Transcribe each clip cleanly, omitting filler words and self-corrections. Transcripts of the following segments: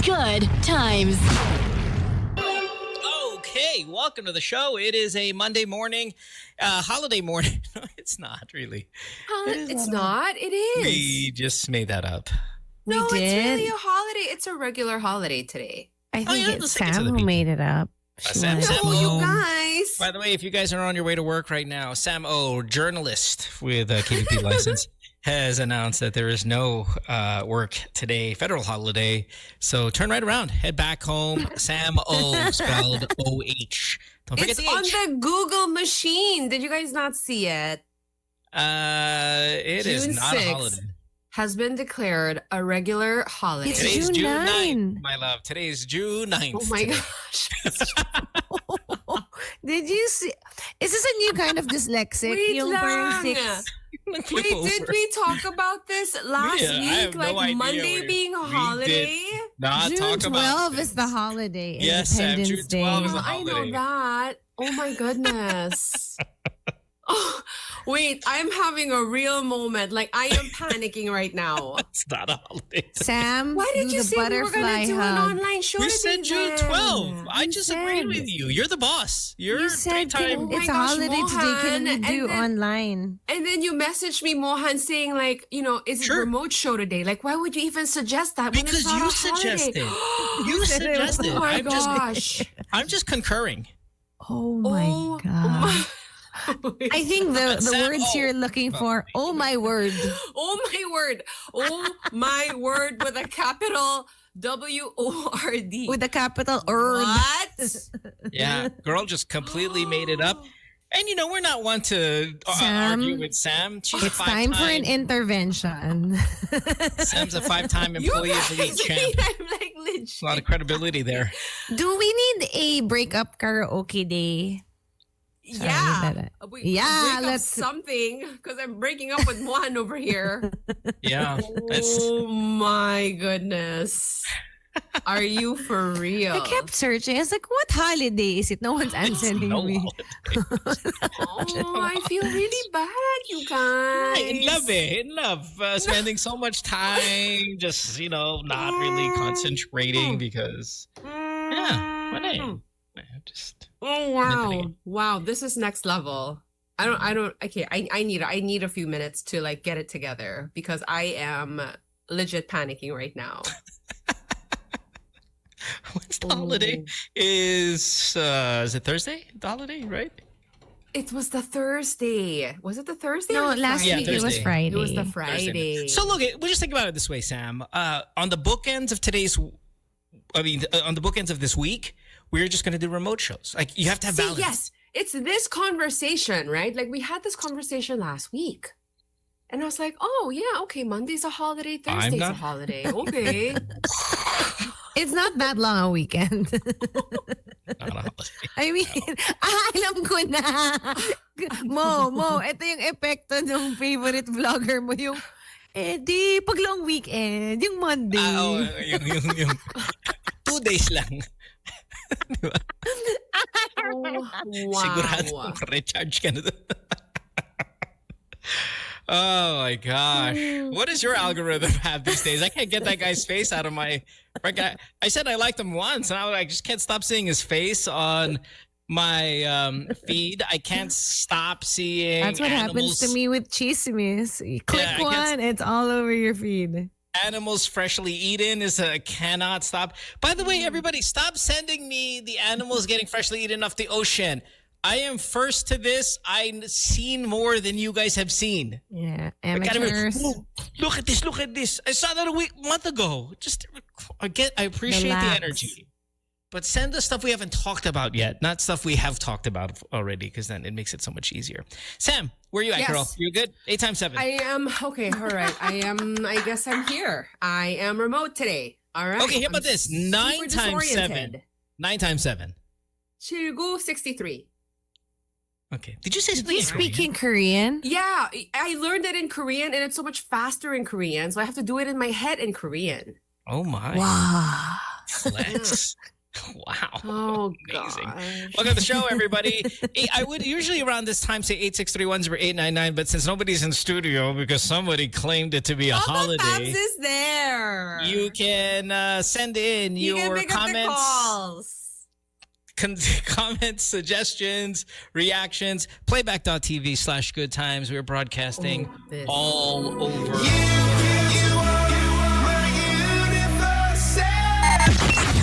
Good times. Okay, welcome to the show. It is a Monday morning, holiday morning. No, it's not really. It's not. It is. We just made that up. No, We it's really did. a holiday. It's a regular holiday today. I think yeah, it's let's take it to Sam the who people. made it up. She Sam, wanted- Sam. Oh, Oh. you guys. By the way, if you guys are on your way to work right now, SAMO, journalist with a KBP license, has announced that there is no work today, federal holiday. So turn right around, head back home. SAMO, spelled O-H. Don't forget It's the on H. the Google machine. Did you guys not see it? It is June not a 6th. holiday. Has been declared a regular holiday. It's Today's June June 9. 9th, my love. Today is June 9th. Oh my today. gosh. Did you see? Is this a new kind of dyslexic? Wait Yung parang lang. six- Flip Wait, over. did we talk about this last Yeah, I have week? no Like idea Monday what being a we did. holiday? Not June talk about 12 is the this. holiday. Yes, Sam, Independence June 12 is Day. the I know holiday. that. Oh my goodness. Oh, wait, I'm having a real moment. Like I am panicking right now. It's not a holiday. Sam, Why did do you the say we were butterfly gonna do an hug. online show? We today said June then? 12th. I You just agreed said. with you. You're the boss. You're You said three-time. Oh it's my a gosh, holiday today. Can we Mohan, do and then- online? And then you messaged me, Mohan, saying like, is it Sure. remote show today? Like, why would you even suggest that when Because it's not you a holiday? suggested. You suggested. Oh my I'm gosh. just concurring. Oh my Oh god. my- I think the Sam, words oh. you're looking for. Oh my word. Oh my word. Oh my word with a capital W-O-R-D. With a capital word. What? Yeah, girl just completely made it up. And we're not one to Sam, argue with Sam. She's It's a time for five-time. an intervention. Sam's a 5-time You employee of the week guys champ. think I'm like legit. A lot of credibility there. Do we need a breakup karaoke day? Yeah. Yeah, break up let's- something because I'm breaking up with Mohan over here. Yeah, that's Oh my goodness. Are you for real? I kept searching. I was like, what holiday is it? No one's answering no me. holiday. Oh, I feel really bad, you guys. In love it. In love. Spending so much time just, not really concentrating because, yeah, what just. Oh wow. Wow, this is next level. Okay, I need a few minutes to like get it together because I am legit panicking right now. When's the holiday? Is it Thursday? The holiday, right? It was the Thursday. Was it the Thursday? No, or the last Friday? week it was Thursday. Friday. It was the Thursday. Friday. So look, we'll just think about it this way, Sam. On the bookends of on the bookends of this week, we're just going to do remote shows. Like you have to have See, balance. yes, it's this conversation, right? Like we had this conversation last week. And I was like, oh yeah, okay, Monday's a holiday, Thursday's a not- holiday. Okay. It's not that long a weekend. Not a holiday. I mean, alam ko na. Mo, ito yung epekto ng favorite vlogger mo. Yung, di, pag long weekend, yung Monday. Yung 2 days lang. Di ba? Oh, wow. Sigurado recharge ka na doon. Oh my gosh. What does your algorithm have these days? I can't get that guy's face out of my... I said I liked him once, and I just can't stop seeing his face on my feed. I can't stop seeing That's what happens to me with Chismis. You click Yeah, I guess- one, it's all over your feed. Animals freshly eaten is cannot stop. By the way, everybody, stop sending me the animals getting freshly eaten off the ocean. I am first to this. I've seen more than you guys have seen. Yeah, I gotta be- amateurs. "Oh, look at this! Look at this! I saw that a month ago. I appreciate Relax. the energy, but send us stuff we haven't talked about yet, not stuff we have talked about already, because then it makes it so much easier. Sam, where are you at, Yes. girl? You good? 8 times 7. I am okay. All right. I guess I'm here. I am remote today. All right. Okay, how about I'm this? 9 super times 7. disoriented. 9 times 7. Chilgu 63. Okay. Did you say Did something you in speak Korean? in Korean? Yeah, I learned it in Korean, and it's so much faster in Korean. So I have to do it in my head in Korean. Oh my. Wow. Flex. Wow. Oh, Amazing. gosh. Welcome to the show, everybody. I would usually around this time say 863-10899, but since nobody's in studio because somebody claimed it to be a Uncle Tabs holiday, is there. you can send in You can your pick up the comments, calls. comments, suggestions, reactions. Playback.tv/goodtimes. We're broadcasting this. all over.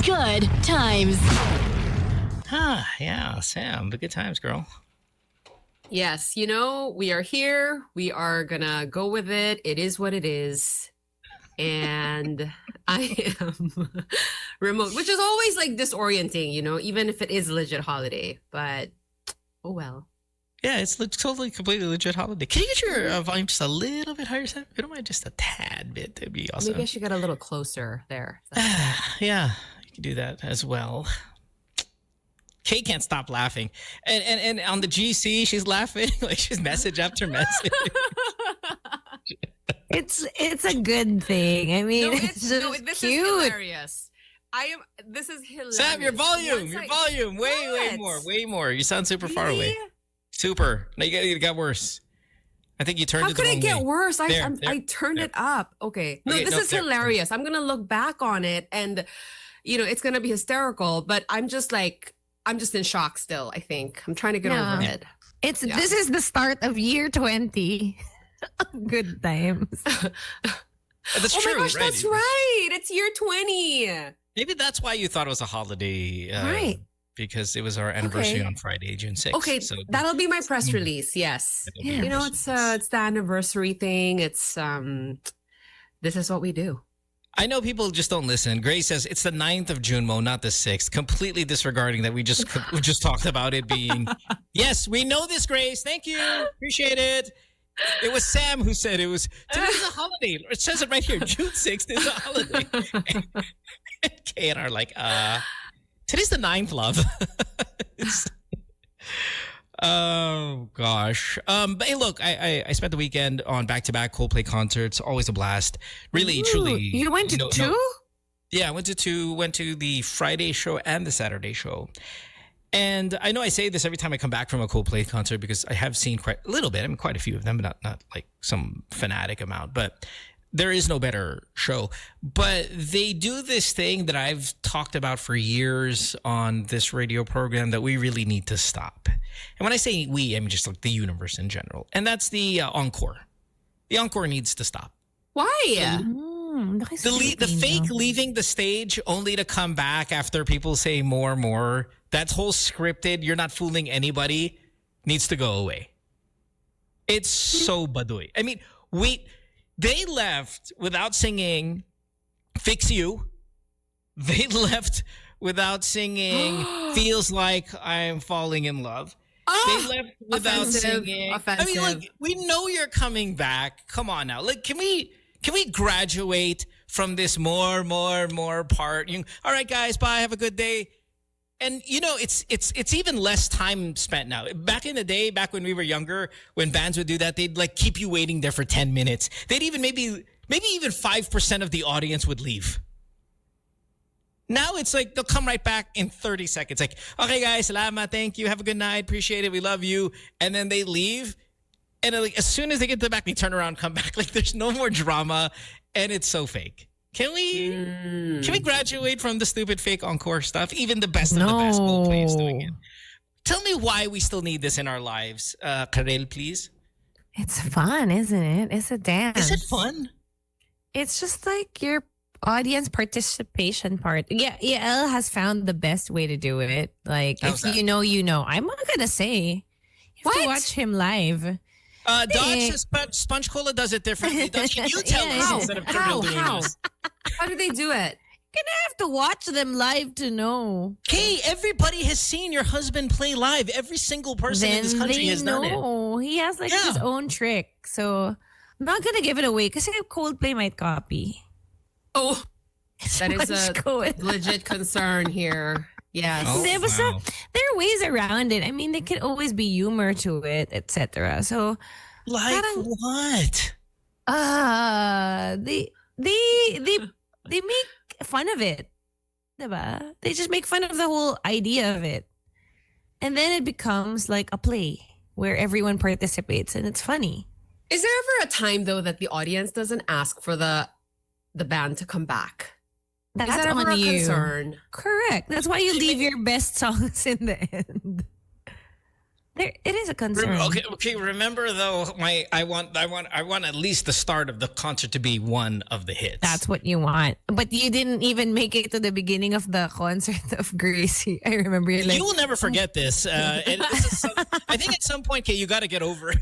Good times. Yeah, Sam. The good times, girl. Yes, we are here. We are gonna go with it. It is what it is. And I am remote, which is always like disorienting, even if it is a legit holiday. But oh well. Yeah, it's totally, completely legit holiday. Can you get your volume just a little bit higher, Sam? If you don't mind, just a tad bit, that'd be awesome. Maybe I should get a little closer there. Yeah, you can do that as well. Kay can't stop laughing, and on the GC, she's laughing like she's message after message. It's a good thing. I mean, it's just this cute. is hilarious. This is hilarious. Sam, your volume, What? way more. You sound super far away. Really? Super. Now it got worse. I think you turned How it the could wrong it get way. worse? There, I turned it up. Okay. No, Okay, this no, is there. hilarious. I'm gonna look back on it, and it's gonna be hysterical. But I'm just in shock still. I think I'm trying to get over Yeah. it. This is the start of year 20. Good times. That's Oh true. my gosh, right? that's right. It's year 20. Maybe that's why you thought it was a holiday. Right. Because it was our anniversary Okay. on Friday, June 6th. Okay, So that'll be my press release. Yes. that'll be your It's Christmas. it's the anniversary thing. It's this is what we do. I know people just don't listen. Grace says it's the 9th of June, Mo, not the 6th. Completely disregarding that we just talked about it being. Yes, we know this, Grace. Thank you. Appreciate it. It was Sam who said it was today's a holiday. It says it right here. June 6th is a holiday. And Kay and I are like, today's the 9th, love. Oh gosh. But hey, look, I spent the weekend on back-to-back Coldplay concerts. Always a blast. Really, Ooh, truly. You went to two? Yeah, I went to two. Went to the Friday show and the Saturday show. And I know I say this every time I come back from a Coldplay concert because I have seen quite a little bit. I mean, quite a few of them, but not like some fanatic amount. But there is no better show. But they do this thing that I've talked about for years on this radio program that we really need to stop. And when I say we, I mean just like the universe in general. And that's the Encore. The Encore needs to stop. Why? The fake leaving the stage only to come back after people say more. That whole scripted, you're not fooling anybody, needs to go away. It's so baduy. I mean, they left without singing Fix You. They left without singing Feels Like I'm Falling in Love. They left without singing. Offensive. I mean, like, we know you're coming back. Come on now. Like, can we graduate from this more part? All right, guys, bye. Have a good day. And it's even less time spent now. Back in the day, back when we were younger, when bands would do that, they'd like keep you waiting there for 10 minutes. They'd even maybe even 5% of the audience would leave. Now it's like they'll come right back in 30 seconds. Like, okay, guys, salamat, thank you, have a good night, appreciate it, we love you. And then they leave. And like as soon as they get to the back, they turn around, come back. Like there's no more drama, and it's so fake. Can we graduate from the stupid fake Encore stuff? Even the best of the best Coldplay is doing it. Tell me why we still need this in our lives. Karylle, please. It's fun, isn't it? It's a dance. Is it fun? It's just like your audience participation part. Yeah, EL has found the best way to do it. Like, How's if that? you know, you know. I'm not going to say. You have to What? watch him live. Dodge Sponge Cola does it differently. Dodge, can you tell Yeah. us How? instead of How? Karylle doing How? this? How do they do it? I have to watch them live to know. Hey, everybody has seen your husband play live. Every single person in this country they has done it. know. He has like Yeah. his own trick. So I'm not gonna give it away because Coldplay might copy. Oh, that is a Sponge Cola. legit concern here. Yes. Oh, There was wow. there are ways around it. I mean, there can always be humor to it, etc. So Like Parang- what? they make fun of it. Diba? They just make fun of the whole idea of it. And then it becomes like a play where everyone participates and it's funny. Is there ever a time though that the audience doesn't ask for the band to come back? That's Is that ever on a you. concern? Correct. That's why you leave your best songs in the end. It is a concern. Okay. Remember though, I want at least the start of the concert to be one of the hits. That's what you want. But you didn't even make it to the beginning of the concert of Gracie. I remember you like, you will never forget this. And this is I think at some point, Kay, you got to get over it.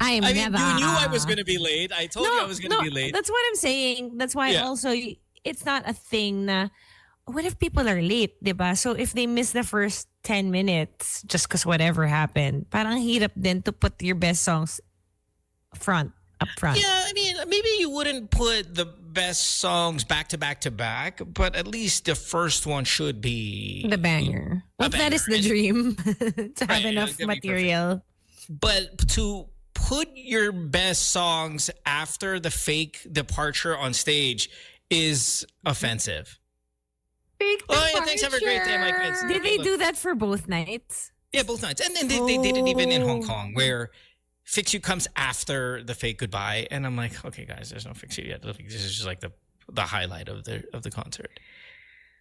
I mean, you knew I was going to be late. I told you I was going to be late. That's what I'm saying. That's why also it's not a thing na, what if people are late, diba? So if they miss the first 10 minutes just because whatever happened, parang hirap din to put your best songs up front. Yeah, I mean, maybe you wouldn't put the best songs back to back to back, but at least the first one should be the banger. Well, that is the dream, to have enough material. But to put your best songs after the fake departure on stage is offensive. Oh, yeah, thanks. Have a great day, my kids. Did they do that for both nights? Yeah, both nights. And then they did it even in Hong Kong, where Fix You comes after the fake goodbye. And I'm like, okay, guys, there's no Fix You yet. This is just like the highlight of the concert.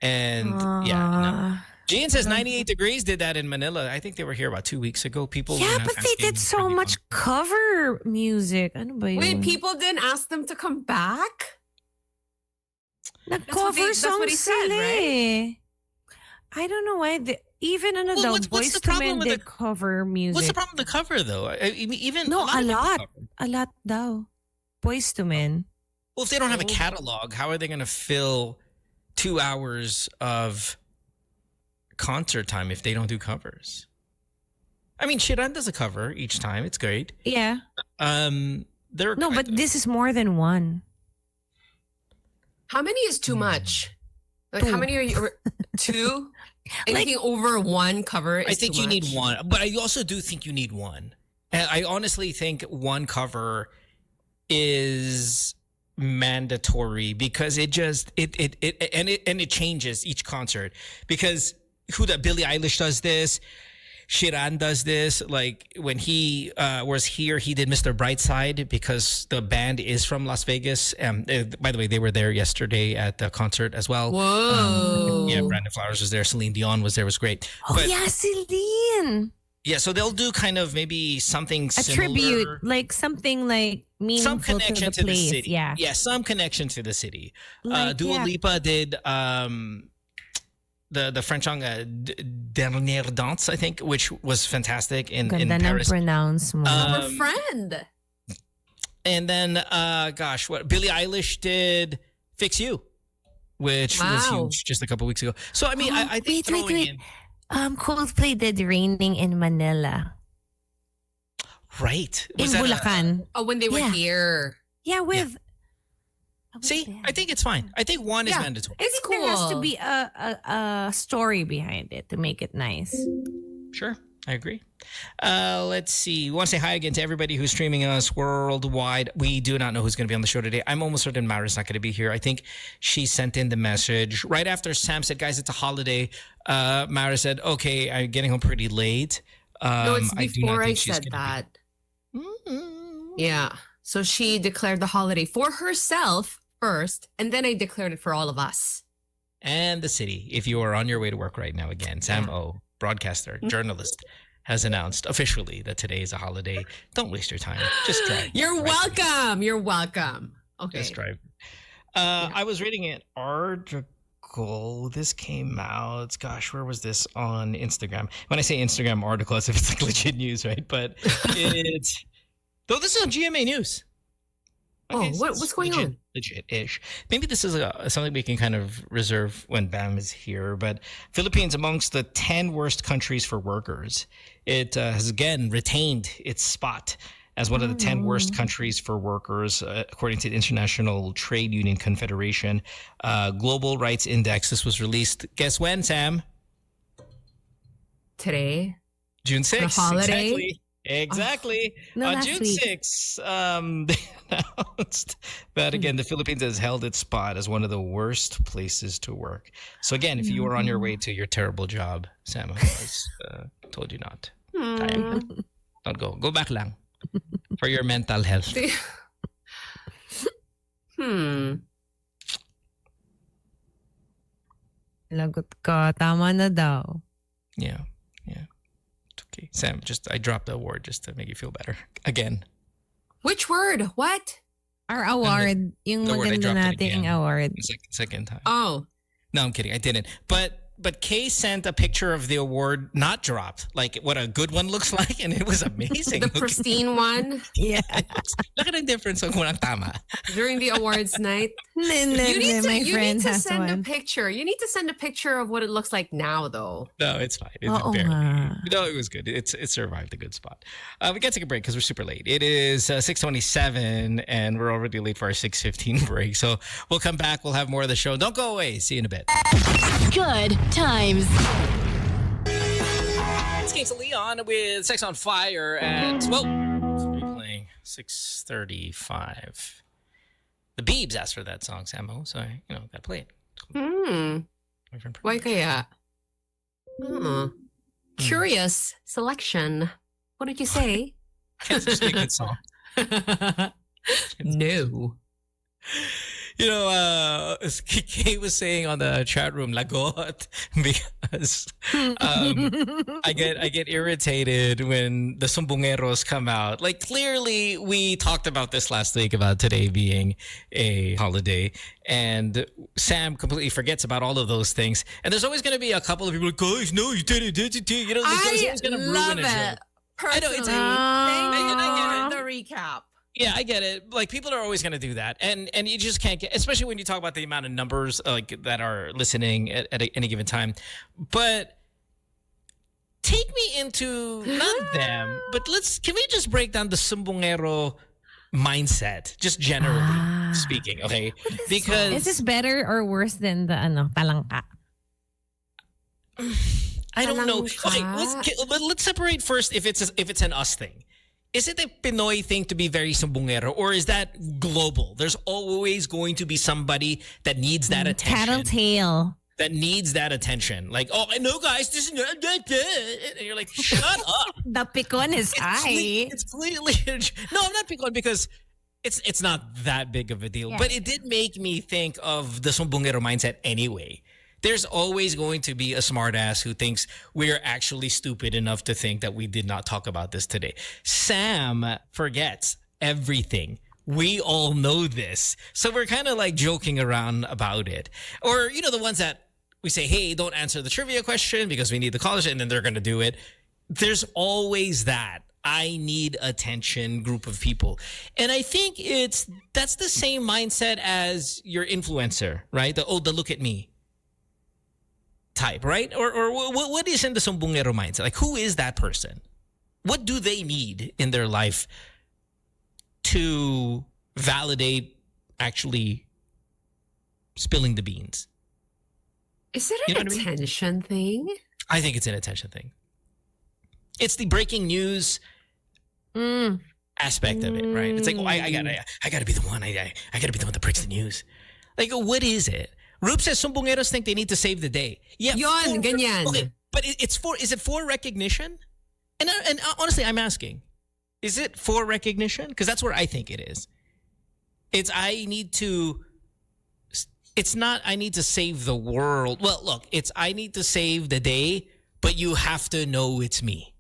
And no. Gian says 98 Degrees did that in Manila. I think they were here about 2 weeks ago. People but they did so much cover music. Ano ba yun? Wait, people didn't ask them to come back? Nag-cover songs said, right? I don't know why. Even another Boys to Men did cover music. What's the problem with the cover, though? Even a lot daw. Boys to Men. Well, if they don't have a catalog, how are they going to fill 2 hours of concert time if they don't do covers? I mean, Shiran does a cover each time. It's great. Yeah. But this is more than one. How many is too much? Like, how many are you? Two? Anything over one cover is I think too you much. need one, but I also do think you need one. And I honestly think one cover is mandatory because it changes each concert. Because Billie Eilish does this, Shiran does this. Like when he was here, he did Mr. Brightside because the band is from Las Vegas. By the way, they were there yesterday at the concert as well. Whoa. Yeah, Brandon Flowers was there. Celine Dion was there. It was great. Celine. Yeah, so they'll do kind of maybe something similar. A tribute, like something like meaningful some connection to the place. city. Yeah, some connection to the city. Like, Dua Lipa did the French song Dernière Danse, I think, which was fantastic in Ganda Paris. ng pronounce mo. Our friend. And then, Billie Eilish did Fix You, which was huge just a couple weeks ago. So, I mean, I think throwing in... Coldplay did Raining in Manila. Right. In Bulacan. When they were here. Yeah, with... See, I think it's fine. I think one is mandatory. It's cool. There has to be a story behind it to make it nice. Sure, I agree. Let's see. We want to say hi again to everybody who's streaming us worldwide. We do not know who's going to be on the show today. I'm almost certain Mara's not going to be here. I think she sent in the message right after Sam said, guys, it's a holiday. Mara said, okay, I'm getting home pretty late. No, it's before I said that. Yeah. So she declared the holiday for herself first, and then I declared it for all of us. And the city. If you are on your way to work right now, again, SAMO, broadcaster, journalist, has announced officially that today is a holiday. Don't waste your time. Just drive. You're welcome. You're welcome. Okay. Just drive. I was reading an article. This came out. Gosh, where was this? On Instagram. When I say Instagram article, as if it's like legit news, right? But it's... Though this is on GMA News. Okay, what's going on? Legit-ish. Maybe this is something we can kind of reserve when Bam is here. But Philippines amongst the 10 worst countries for workers. It has again retained its spot as one of the 10 worst countries for workers, according to the International Trade Union Confederation Global Rights Index. This was released. Guess when, Sam? Today. June 6th. The holiday. Exactly. Exactly. No, On last June week. 6th, they announced that, again, the Philippines has held its spot as one of the worst places to work. So, again, if you were on your way to your terrible job, Sam, I told you not. Kaya. Don't go. Go back lang for your mental health. Lagot ka. Tama na daw. Yeah. It's okay. Sam, I dropped the award just to make you feel better. Again. Which word? What? Our award. Yung the word, I maganda dropped it nating again. award. Second time. Oh. No, I'm kidding. I didn't. But Kay sent a picture of the award not dropped, like what a good one looks like, and it was amazing. The pristine one Yeah. Look at the difference kung walang tama. during the awards night. My You friend need to has send one. a picture. You need to send a picture of what it looks like now, though. No, it's fine. It's Oo barely. nga. No, it was good. It survived a good spot. We got to take a break because we're super late. It is 6:27 and we're already late for our 6:15 break. So we'll come back. We'll have more of the show. Don't go away. See you in a bit. Good times. It's Kings of Leon with Sex on Fire at, well, replaying 6:35. The Beebs asked for that song, Samo, so gotta play it. Why kaya? Curious selection. What did you say? It's just a good song. No. Kay was saying on the chat room, lagot, because I get irritated when the sumbongeros come out. Like, clearly, we talked about this last week about today being a holiday, and Sam completely forgets about all of those things. And there's always going to be a couple of people like, guys, no, you did it. There's always going to ruin a joke. Personally, I know, it's- thank you for the recap. Yeah, I get it. Like, people are always going to do that, and you just can't get, especially when you talk about the amount of numbers like that are listening at any given time. But take me into not them, but can we just break down the sumbongero mindset, just generally speaking, okay? Because Is this better or worse than the talangka? I don't know. Talangka? Okay, let's separate first if it's an us thing. Is it a Pinoy thing to be very sumbongero, or is that global? There's always going to be somebody that needs that attention. Tattletale. That needs that attention. Like, oh, I know, guys, this is not that. And you're like, shut up. The picon is high. It's clearly no. I'm not picking on because it's not that big of a deal. Yeah. But it did make me think of the sumbongero mindset anyway. There's always going to be a smartass who thinks we're actually stupid enough to think that we did not talk about this today. Sam forgets everything. We all know this. So we're kind of like joking around about it. Or, the ones that we say, hey, don't answer the trivia question because we need the callers, and then they're going to do it. There's always that I need attention group of people. And I think that's the same mindset as your influencer, right? The look at me type, right? Or what is in the sumbongero mindset? Like, who is that person? What do they need in their life to validate actually spilling the beans? Is it You know an what I mean? attention thing? I think it's an attention thing. It's the breaking news aspect of it, right? It's like, oh, I gotta be the one. I gotta be the one that breaks the news. Like, what is it? Rube says sumbongeros think they need to save the day. Yeah, Yon, ganyan. Okay, but is it for recognition? And honestly, I'm asking, is it for recognition? Because that's where I think it is. It's not I need to save the world. Well, look, it's I need to save the day, but you have to know it's me.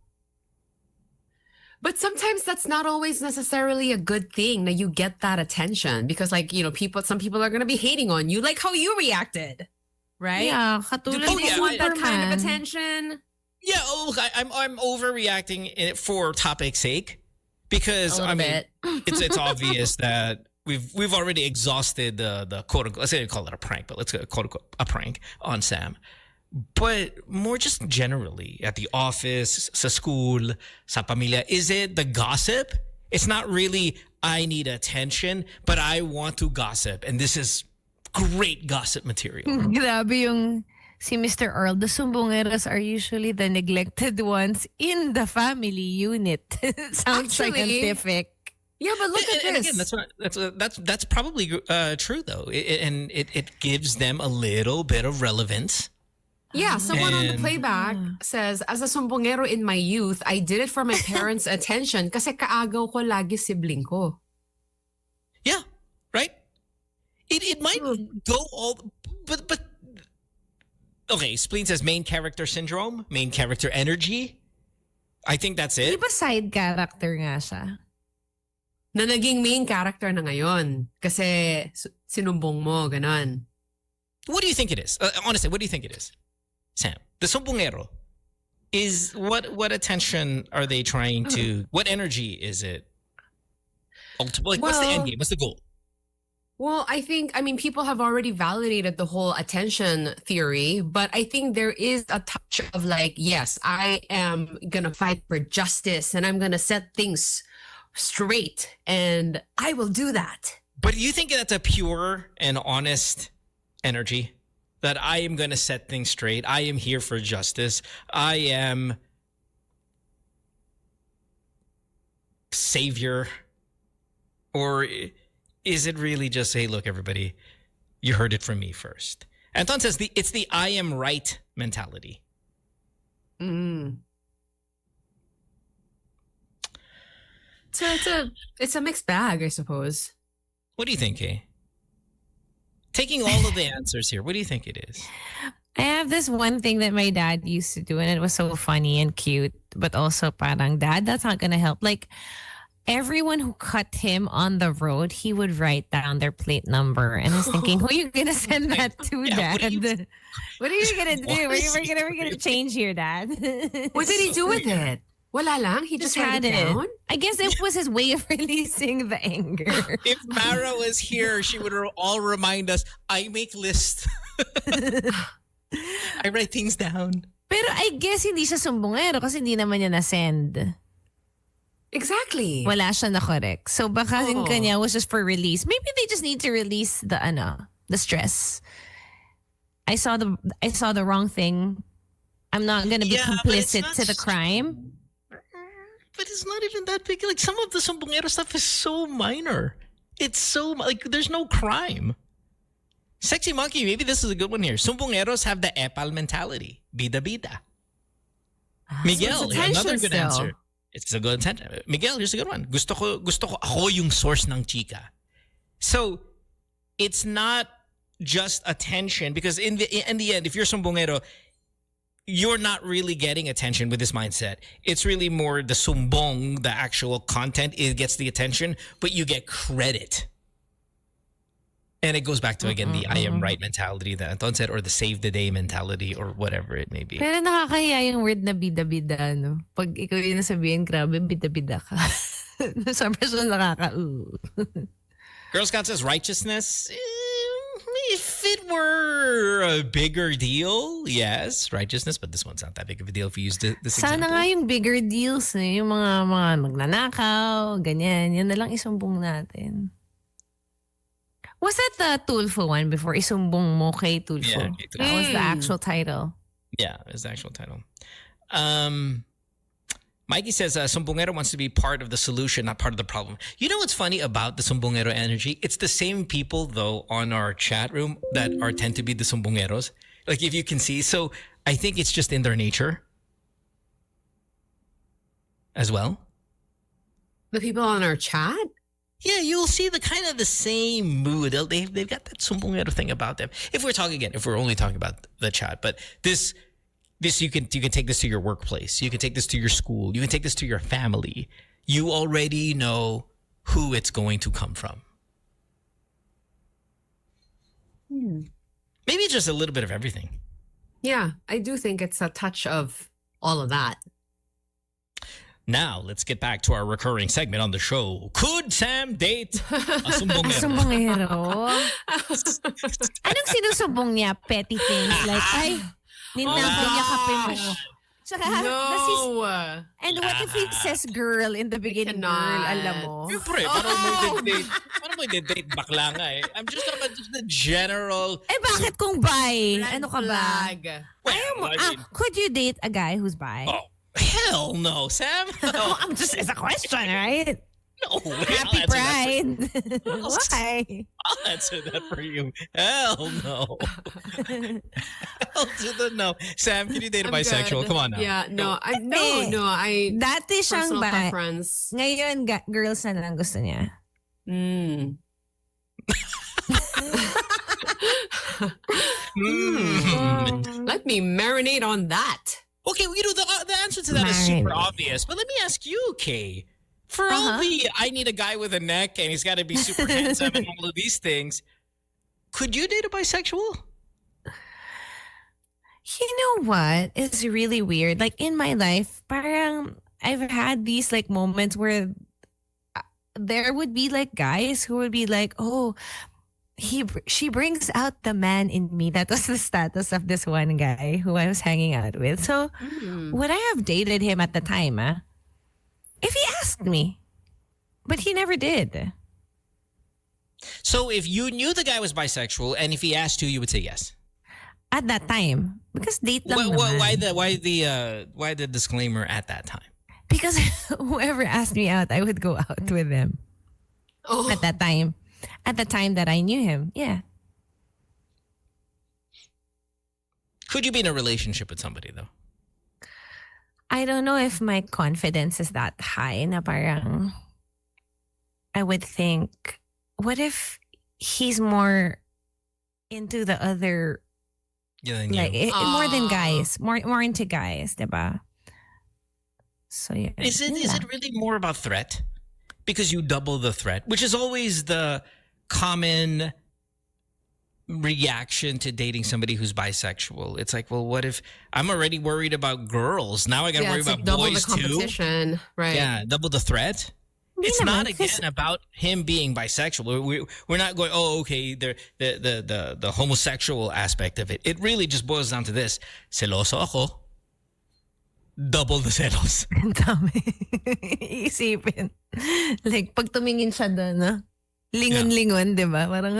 But sometimes that's not always necessarily a good thing that you get that attention because, some people are going to be hating on you, like how you reacted, right? Yeah, Do katulad people yeah, want that kind of Superman. attention? Yeah, look, I'm overreacting for topic's sake because A little bit. it's obvious that we've already exhausted the quote unquote, let's say we call it a prank, but let's go quote unquote a prank on Sam. But more just generally at the office, sa school, sa pamilya, is it the gossip? It's not really I need attention, but I want to gossip, and this is great gossip material. Grabe yung si Mr. Earl, the sumbongeros are usually the neglected ones in the family unit. Sounds Actually, scientific. Yeah, but look at And this. again, that's probably true though, and it gives them a little bit of relevance. Yeah, someone on the And- playback says, as a sumbongero in my youth, I did it for my parents' attention kasi kaagaw ko lagi sibling ko. Yeah, right. It might go all, but okay. Spleen says main character syndrome, main character energy. I think that's Di it. ba side character nga siya? Na naging main character na ngayon kasi sinumbong mo, ganon. What do you think it is? Honestly, what do you think it is, Sam? The sumbongero is what attention are they trying to? What energy is it? Ultimately, what's the end game? What's the goal? Well, I mean, people have already validated the whole attention theory, but I think there is a touch of like, yes, I am going to fight for justice and I'm going to set things straight and I will do that. But do you think that's a pure and honest energy? That I am going to set things straight. I am here for justice. I am savior. Or is it really just, hey, look, everybody, you heard it from me first? Anton says it's the I am right mentality. Mm. So it's a mixed bag, I suppose. What do you think, eh? Taking all of the answers here, what do you think it is? I have this one thing that my dad used to do, and it was so funny and cute, but also parang, Dad, that's not gonna help. Like, everyone who cut him on the road, he would write down their plate number. And I was thinking, who are you gonna send that to, Yeah, Dad? What are you gonna do? What is We're gonna change here, Dad. What did he do with it? Wala lang? He just had it down? I guess it was his way of releasing the anger. If Mara was here, she would all remind us, I make lists. I write things down. Pero I guess hindi siya sumbongero kasi hindi naman niya na-send. Exactly. Wala siya na-correct. So baka yung Oo. kanya was just for release. Maybe they just need to release the stress. I saw the wrong thing. I'm not gonna be Yeah, but it's complicit not to the crime. But it's not even that big. Like, some of the sumbongero stuff is so minor. It's so, like, there's no crime. Sexy Monkey, maybe this is a good one here. Sumbongeros have the epal mentality. Bida bida. Miguel, it's attention another good still. answer. It's a good intention. Miguel, here's a good one. Gusto ko ako yung source ng chika. So, it's not just attention, because in the end, if you're sumbongero, you're not really getting attention with this mindset. It's really more the sumbong, the actual content, it gets the attention, but you get credit. And it goes back to, again, the I am right mentality that Anton said, or the save the day mentality, or whatever it may be. Pero nakakahiya yung word na bida-bida, no? Pag ikaw yung nasabihin, grabe, bida-bida ka. Sobrang siya Girl Scout says righteousness. If it were a bigger deal, yes, righteousness. But this one's not that big of a deal if you use this Sana example. nga yung bigger deals, eh, yung mga magnanakaw, ganyan. Yan na lang isumbong natin. Was that the Tulfo one before? Isumbong mo kay Tulfo. Yeah, kay Tulfo. That was the actual title. Yeah, is the actual title. Mikey says, Sumbongero wants to be part of the solution, not part of the problem. You know what's funny about the Sumbongero energy? It's the same people, though, on our chat room that tend to be the Sumbongeros. Like, if you can see. So I think it's just in their nature as well. The people on our chat? Yeah, you'll see the kind of the same mood. They've got that Sumbongero thing about them. If we're only talking about the chat, but this you can take this to your workplace. You can take this to your school. You can take this to your family. You already know who it's going to come from. Maybe just a little bit of everything. Yeah, I do think it's a touch of all of that. Now, let's get back to our recurring segment on the show. Could Sam date a Sumbongero? Sumbongero? Anong sinusumbong niya? Petty things like, ay, ninakaw niya kape mo. Tsaka, does he No. And what if he says girl in the beginning? Girl, alam mo. Siyempre, parang mo i-date bakla nga eh. I'm just talking about just the general... Eh, bakit kung bi? Red Ano ka ba? flag. Ayaw mo. I mean, Could you date a guy who's bi? oh, hell no, Sam. No. It's a question, right? No way. Happy Pride. Why? I'll answer that for you. Hell no. Hell to the no. Sam, can you date a I'm bisexual? good. Come on now. Yeah, no. Dati siyang Personal bi. preference. Ngayon, girls na lang gusto niya. Mm. Let me marinate on that. Okay, well, the answer to that is super obvious. But let me ask you, Kay. For all the, I need a guy with a neck and he's got to be super handsome and all of these things, could you date a bisexual? You know what? It's really weird. Like in my life, parang I've had these like moments where there would be like guys who would be like, oh, she brings out the man in me. That was the status of this one guy who I was hanging out with. So would I have dated him at the time? If he asked me. But he never did. So if you knew the guy was bisexual and if he asked you would say yes? At that time. Because date lang naman. Why the disclaimer at that time? Because whoever asked me out, I would go out with him. Oh. At that time. At the time that I knew him. Yeah. Could you be in a relationship with somebody though? I don't know if my confidence is that high na parang I would think, what if he's more into the other, like more than guys, more into guys, diba? So yeah. Is it really more about threat? Because you double the threat, which is always the common reaction to dating somebody who's bisexual. It's like, well, what if I'm already worried about girls? Now I got to worry about double boys the competition, too. right? Yeah, double the threat. It's not again about him being bisexual. We're not going, oh, okay, the homosexual aspect of it. It really just boils down to this. Celoso ako. Double the celos. Ang dami. Isipin. Like, pag tumingin siya doon, lingon-lingon, di ba? Parang,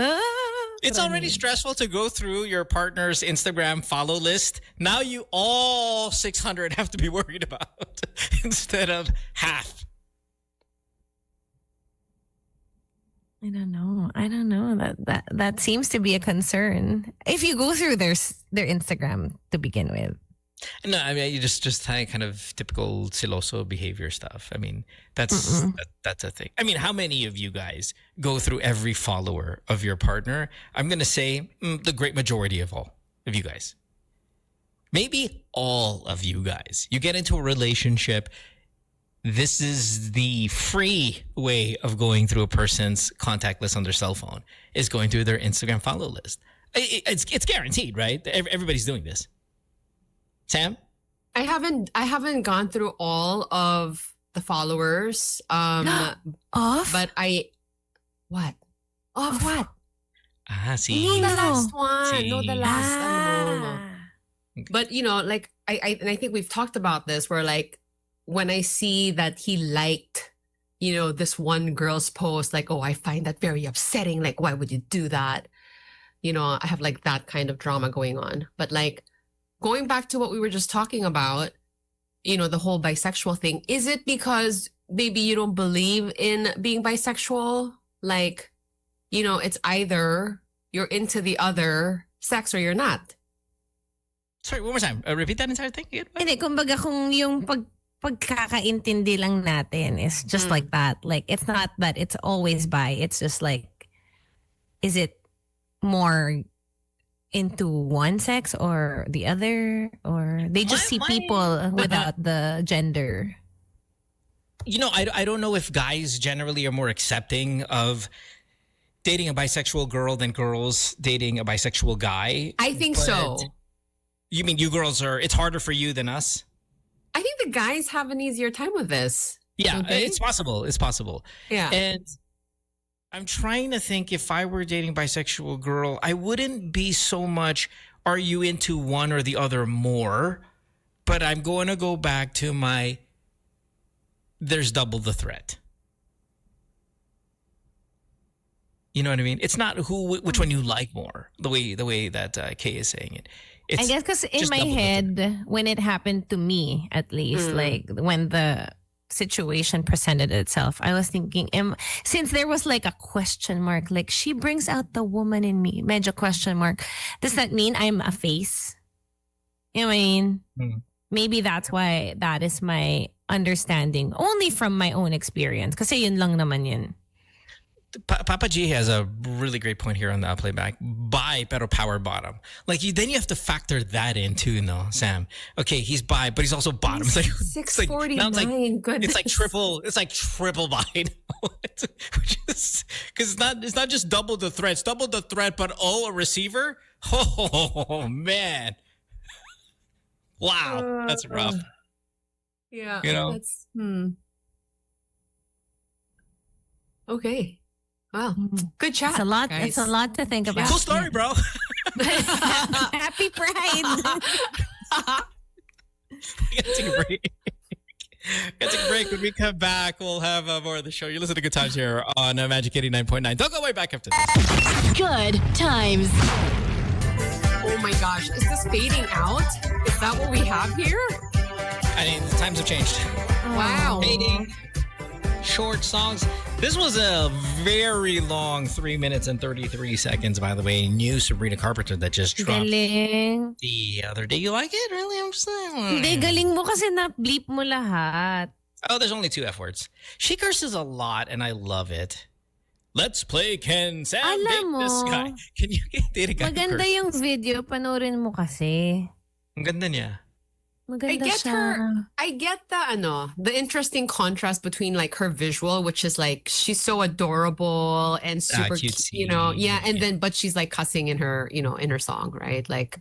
It's already stressful to go through your partner's Instagram follow list. Now you all 600 have to be worried about instead of half. I don't know. That seems to be a concern. If you go through their Instagram to begin with. No, I mean you just kind of typical celoso behavior stuff. I mean that's a thing. I mean, how many of you guys go through every follower of your partner? I'm gonna say the great majority of all of you guys. Maybe all of you guys. You get into a relationship. This is the free way of going through a person's contact list on their cell phone. Is going through their Instagram follow list. It's guaranteed, right? Everybody's doing this. Sam? I haven't gone through all of the followers. Off? But what? Of what? See. No, the last one. See. No, the last. No. Okay. But like I think we've talked about this where like when I see that he liked, this one girl's post, like, oh, I find that very upsetting. Like, why would you do that? I have like that kind of drama going on. But like going back to what we were just talking about, the whole bisexual thing, is it because maybe you don't believe in being bisexual? Like, it's either you're into the other sex or you're not. Sorry, one more time. Repeat that entire thing again. Hindi, kumbaga kung yung pagkakaintindi lang natin is just like that. Like, it's not that it's always bi. It's just like, is it more into one sex or the other, or they just see people without the gender? I don't know if guys generally are more accepting of dating a bisexual girl than girls dating a bisexual guy. I think so. You mean you girls it's harder for you than us? I think the guys have an easier time with this. Yeah, okay? It's possible. It's possible. Yeah. And I'm trying to think, if I were dating a bisexual girl, I wouldn't be so much, are you into one or the other more? but I'm going to go back to my. There's double the threat. You know what I mean? It's not which one you like more. The way that Kay is saying it. It's I guess because in just my double the threat. head, when it happened to me, at least, like when the situation presented itself, I was thinking, since there was like a question mark, like she brings out the woman in me, medyo question mark. Does that mean I'm a face? You know what I mean? Maybe that's why that is my understanding, only from my own experience. Kasi yun lang naman yun. Papa G has a really great point here on the playback. Bi, pero power bottom. Like then you have to factor that in too, no, Sam. Okay, he's bi, but he's also bottom. It's like 649. Goodness. It's like triple bi. Which is because it's not just double the threat. It's double the threat, but a receiver. Oh man. Wow, that's rough. Yeah. You know? That's, Okay. Wow. Good chat. It's a lot. Guys. It's a lot to think about. Cool story, bro. Happy Pride. We gotta take a break. When we come back, we'll have more of the show. You listen to Good Times here on Magic 89.9. Don't go way back after this. Good times. Oh my gosh. Is this fading out? Is that what we have here? I mean, the times have changed. Wow. Fading. Short songs. This was a very long 3 minutes and 33 seconds, by the way. New Sabrina Carpenter that just dropped Galing. the other day. You like it? Really? I'm saying. Hindi, galing mo kasi na-bleep mo lahat. Oh, there's only 2 F words. She curses a lot, and I love it. Let's play Can Sam Alam Date mo, This Guy? Can you date a guy? Maganda yung video, panoorin mo kasi. Ang ganda niya. Maganda siya. I get the interesting contrast between like her visual, which is like she's so adorable and super cute, cutesy. and then but she's like cussing in her, in her song, right? Like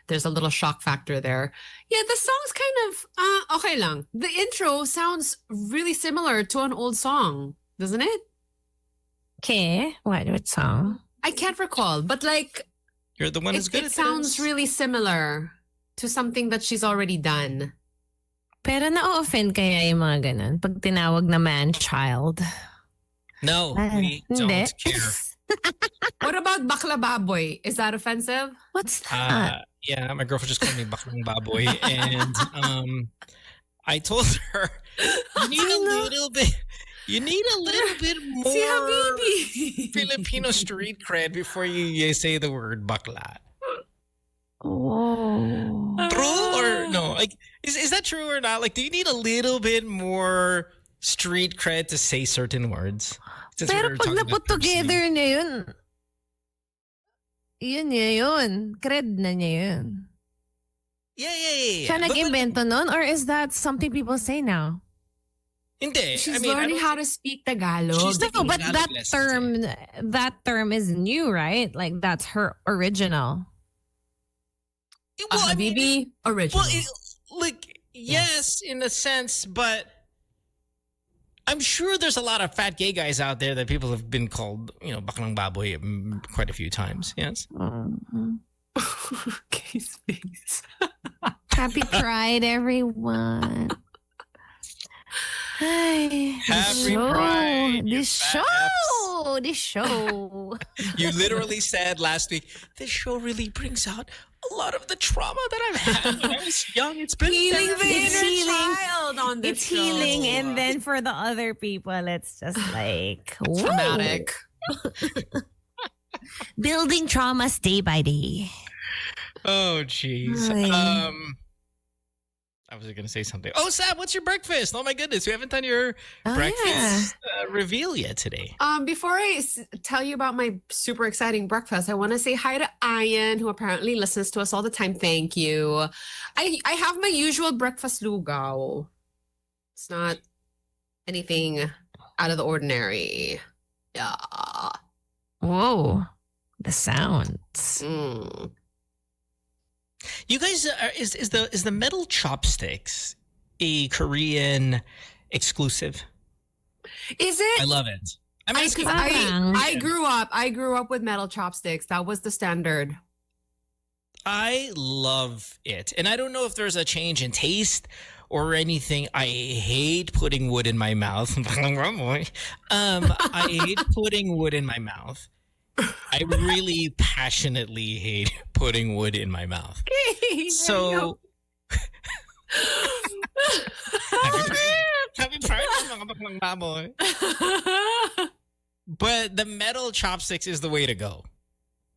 there's a little shock factor there. Yeah, the song's kind of okay lang. The intro sounds really similar to an old song, doesn't it? Okay, what song? I can't recall, but like You're the one who's good it at sounds this. really similar to something that she's already done. Pero na-offend kaya yung mga ganun pag tinawag na man-child? No, we Hindi. don't care. What about bakla baboy? Is that offensive? What's that? Yeah, my girlfriend just called me baklang baboy, and I told her you need a little bit more Si Habibi. Filipino street cred before you say the word bakla. Oh. True or no? Like, is that true or not? Like, do you need a little bit more street cred to say certain words? Since Pero we're pag talking naput about cursing. together niya yun. Cred na niya yun. Yeah. Siya nag-invento nun? Or is that something people say now? Hindi. She's I mean, learning how to speak Tagalog. She's No, but Tagalog that term is new, right? Like that's her original. well, I mean, Habibi, original. well, yes, in a sense, but I'm sure there's a lot of fat gay guys out there that people have been called, baklang baboy quite a few times. Yes. Okay, space. Happy Pride, everyone. Hi. Happy Pride, you This fat show. This show. You literally said last week, this show really brings out a lot of the trauma that I've had when I was young. It's been Healing the It's inner healing. child on this It's show. healing, and then for the other people, it's just like woo. Traumatic. Building traumas day by day. Oh, jeez. Ay. I was going to say something. Oh, Sam, what's your breakfast? Oh, my goodness. We haven't done your Oh, breakfast reveal yet today. Before I tell you about my super exciting breakfast, I want to say hi to Ian, who apparently listens to us all the time. Thank you. I have my usual breakfast lugaw. It's not anything out of the ordinary. Yeah. Whoa, the sounds. Mm. You guys, is the metal chopsticks a Korean exclusive? Is it? I love it. I'm asking. I grew up with metal chopsticks. That was the standard. I love it. And I don't know if there's a change in taste or anything. I hate putting wood in my mouth. I hate putting wood in my mouth. I really passionately hate putting wood in my mouth. So happy birthday, mga baklang baboy. But the metal chopsticks is the way to go.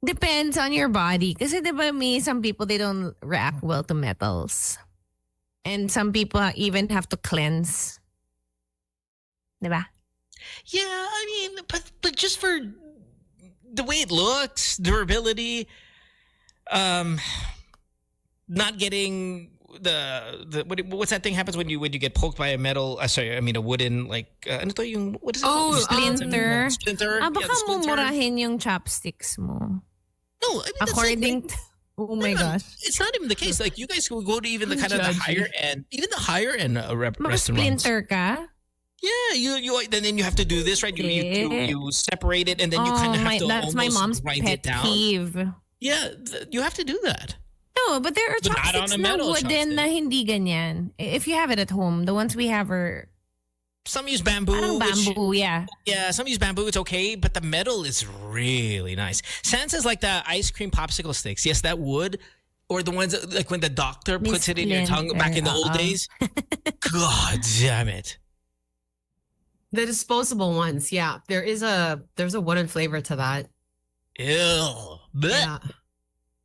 Depends on your body. Kasi diba some people, they don't react well to metals. And some people even have to cleanse. Diba? Yeah, I mean, but just for the way it looks, durability, not getting what's that thing happens when you get poked by a metal? A wooden ano to yung what is it? Oh, splinter. Splinter. Baka mumurahin yung chopsticks mo. No, I mean, according to, oh my gosh, it's not even the case. Like you guys will go to even the kind of the higher end, restaurants. Splinter ka? Yeah, you then you have to do this, right? You separate it and then you kind of have to that's my mom's grind pet it down. Peeve. Yeah, you have to do that. No, but there are chopsticks na wooden na hindi ganyan. If you have it at home, the ones we have are... Some use bamboo. Bamboo, yeah. Yeah, some use bamboo. It's okay, but the metal is really nice. Sans is like the ice cream popsicle sticks. Yes, that wood. Or the ones that, like when the doctor puts it in your tongue back in the old days. God damn it. The disposable ones, yeah. There's a wooden flavor to that. Ew. Yeah.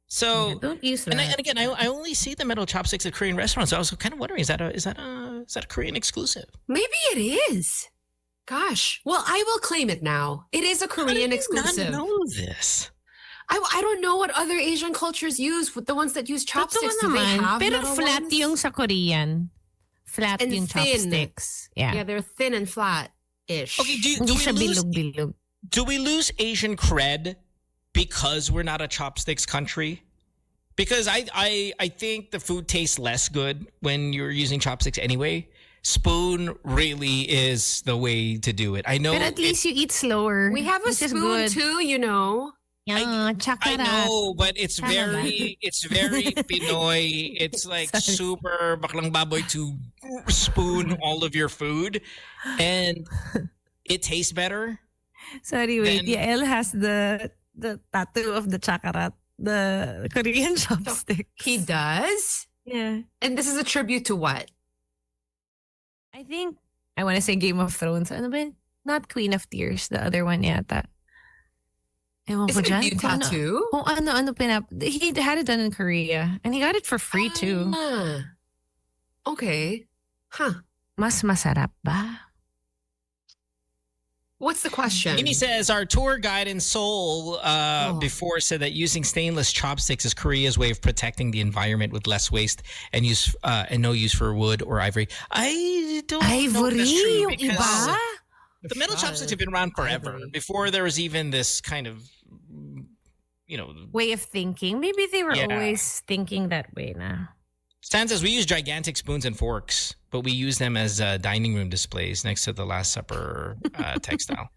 So yeah, don't use that. And again, I only see the metal chopsticks at Korean restaurants. So I was kind of wondering, is that a Korean exclusive? Maybe it is. Gosh. Well, I will claim it now. It is a Korean exclusive. I know this. I don't know what other Asian cultures use with the ones that use chopsticks. Do they have pero metal flat ones? yung sa Korean. Flat And yung thin. chopsticks. Yeah. Yeah, they're thin and flat-ish. Okay, Hindi siya bilog-bilog. do we lose Asian cred because we're not a chopsticks country? Because I think the food tastes less good when you're using chopsticks anyway. Spoon really is the way to do it. I know. But at least you eat slower. We have a Which is spoon good. too, you know. Yeah, I know, but it's Tama very Pinoy. It's like super baklang baboy to spoon all of your food, and it tastes better. Sorry, wait. Then- Yael has the tattoo of the chakarat, the Korean chopstick. He does? Yeah. And this is a tribute to what? I think, I want to say Game of Thrones. Ano ba? Not Queen of Tears. The other one yata. Ewan Is ko it a dyan. new tattoo? Kung ano he had it done in Korea. And he got it for free too. Ah. Okay. Huh. Mas masarap ba? What's the question? Amy says our tour guide in Seoul before said that using stainless chopsticks is Korea's way of protecting the environment with less waste and no use for wood or ivory. I don't know if Ivory that's true yung because iba? the metal chopsticks have been around forever. Ivory. Before there was even this kind of, Way of thinking. Maybe they were Yeah. always thinking that way na. Stan says we use gigantic spoons and forks, but we use them as dining room displays next to the Last Supper textile.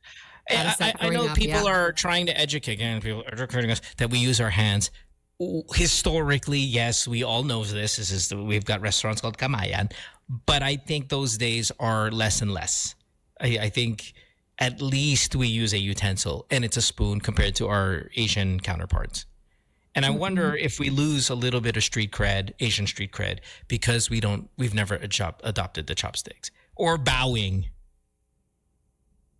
That is like I know growing up, people yeah. are trying to educate people are educating us that we use our hands. Historically, yes, we all know this. We've got restaurants called Kamayan, but I think those days are less and less. I think at least we use a utensil and it's a spoon compared to our Asian counterparts. And I wonder if we lose a little bit of Asian street cred, because we've never adopted the chopsticks or bowing.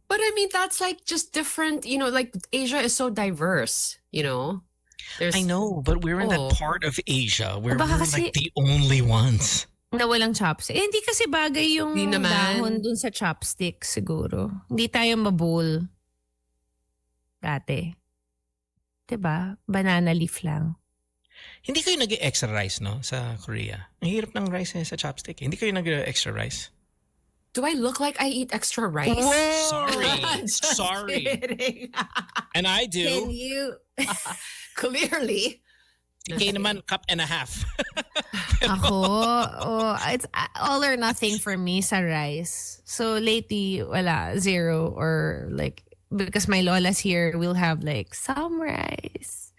But I mean, that's like just different, like Asia is so diverse, I know, but we're in that part of Asia where Baka we're kasi- like the only ones. Na walang chopstick. Hindi kasi bagay yung Di naman. dahon dun sa chopstick siguro. Hindi tayo mabowl. Dati. Diba? Banana leaf lang. Hindi kayo nag-extra rice, no, sa Korea? Ang hirap ng rice sa chopstick. Hindi kayo nag-extra rice? Do I look like I eat extra rice? Just Sorry. kidding. And I do. Can you? Clearly. Kay naman, cup and a half. Ako, it's all or nothing for me sa rice. So lately, wala, zero or because my lolas here will have like some rice.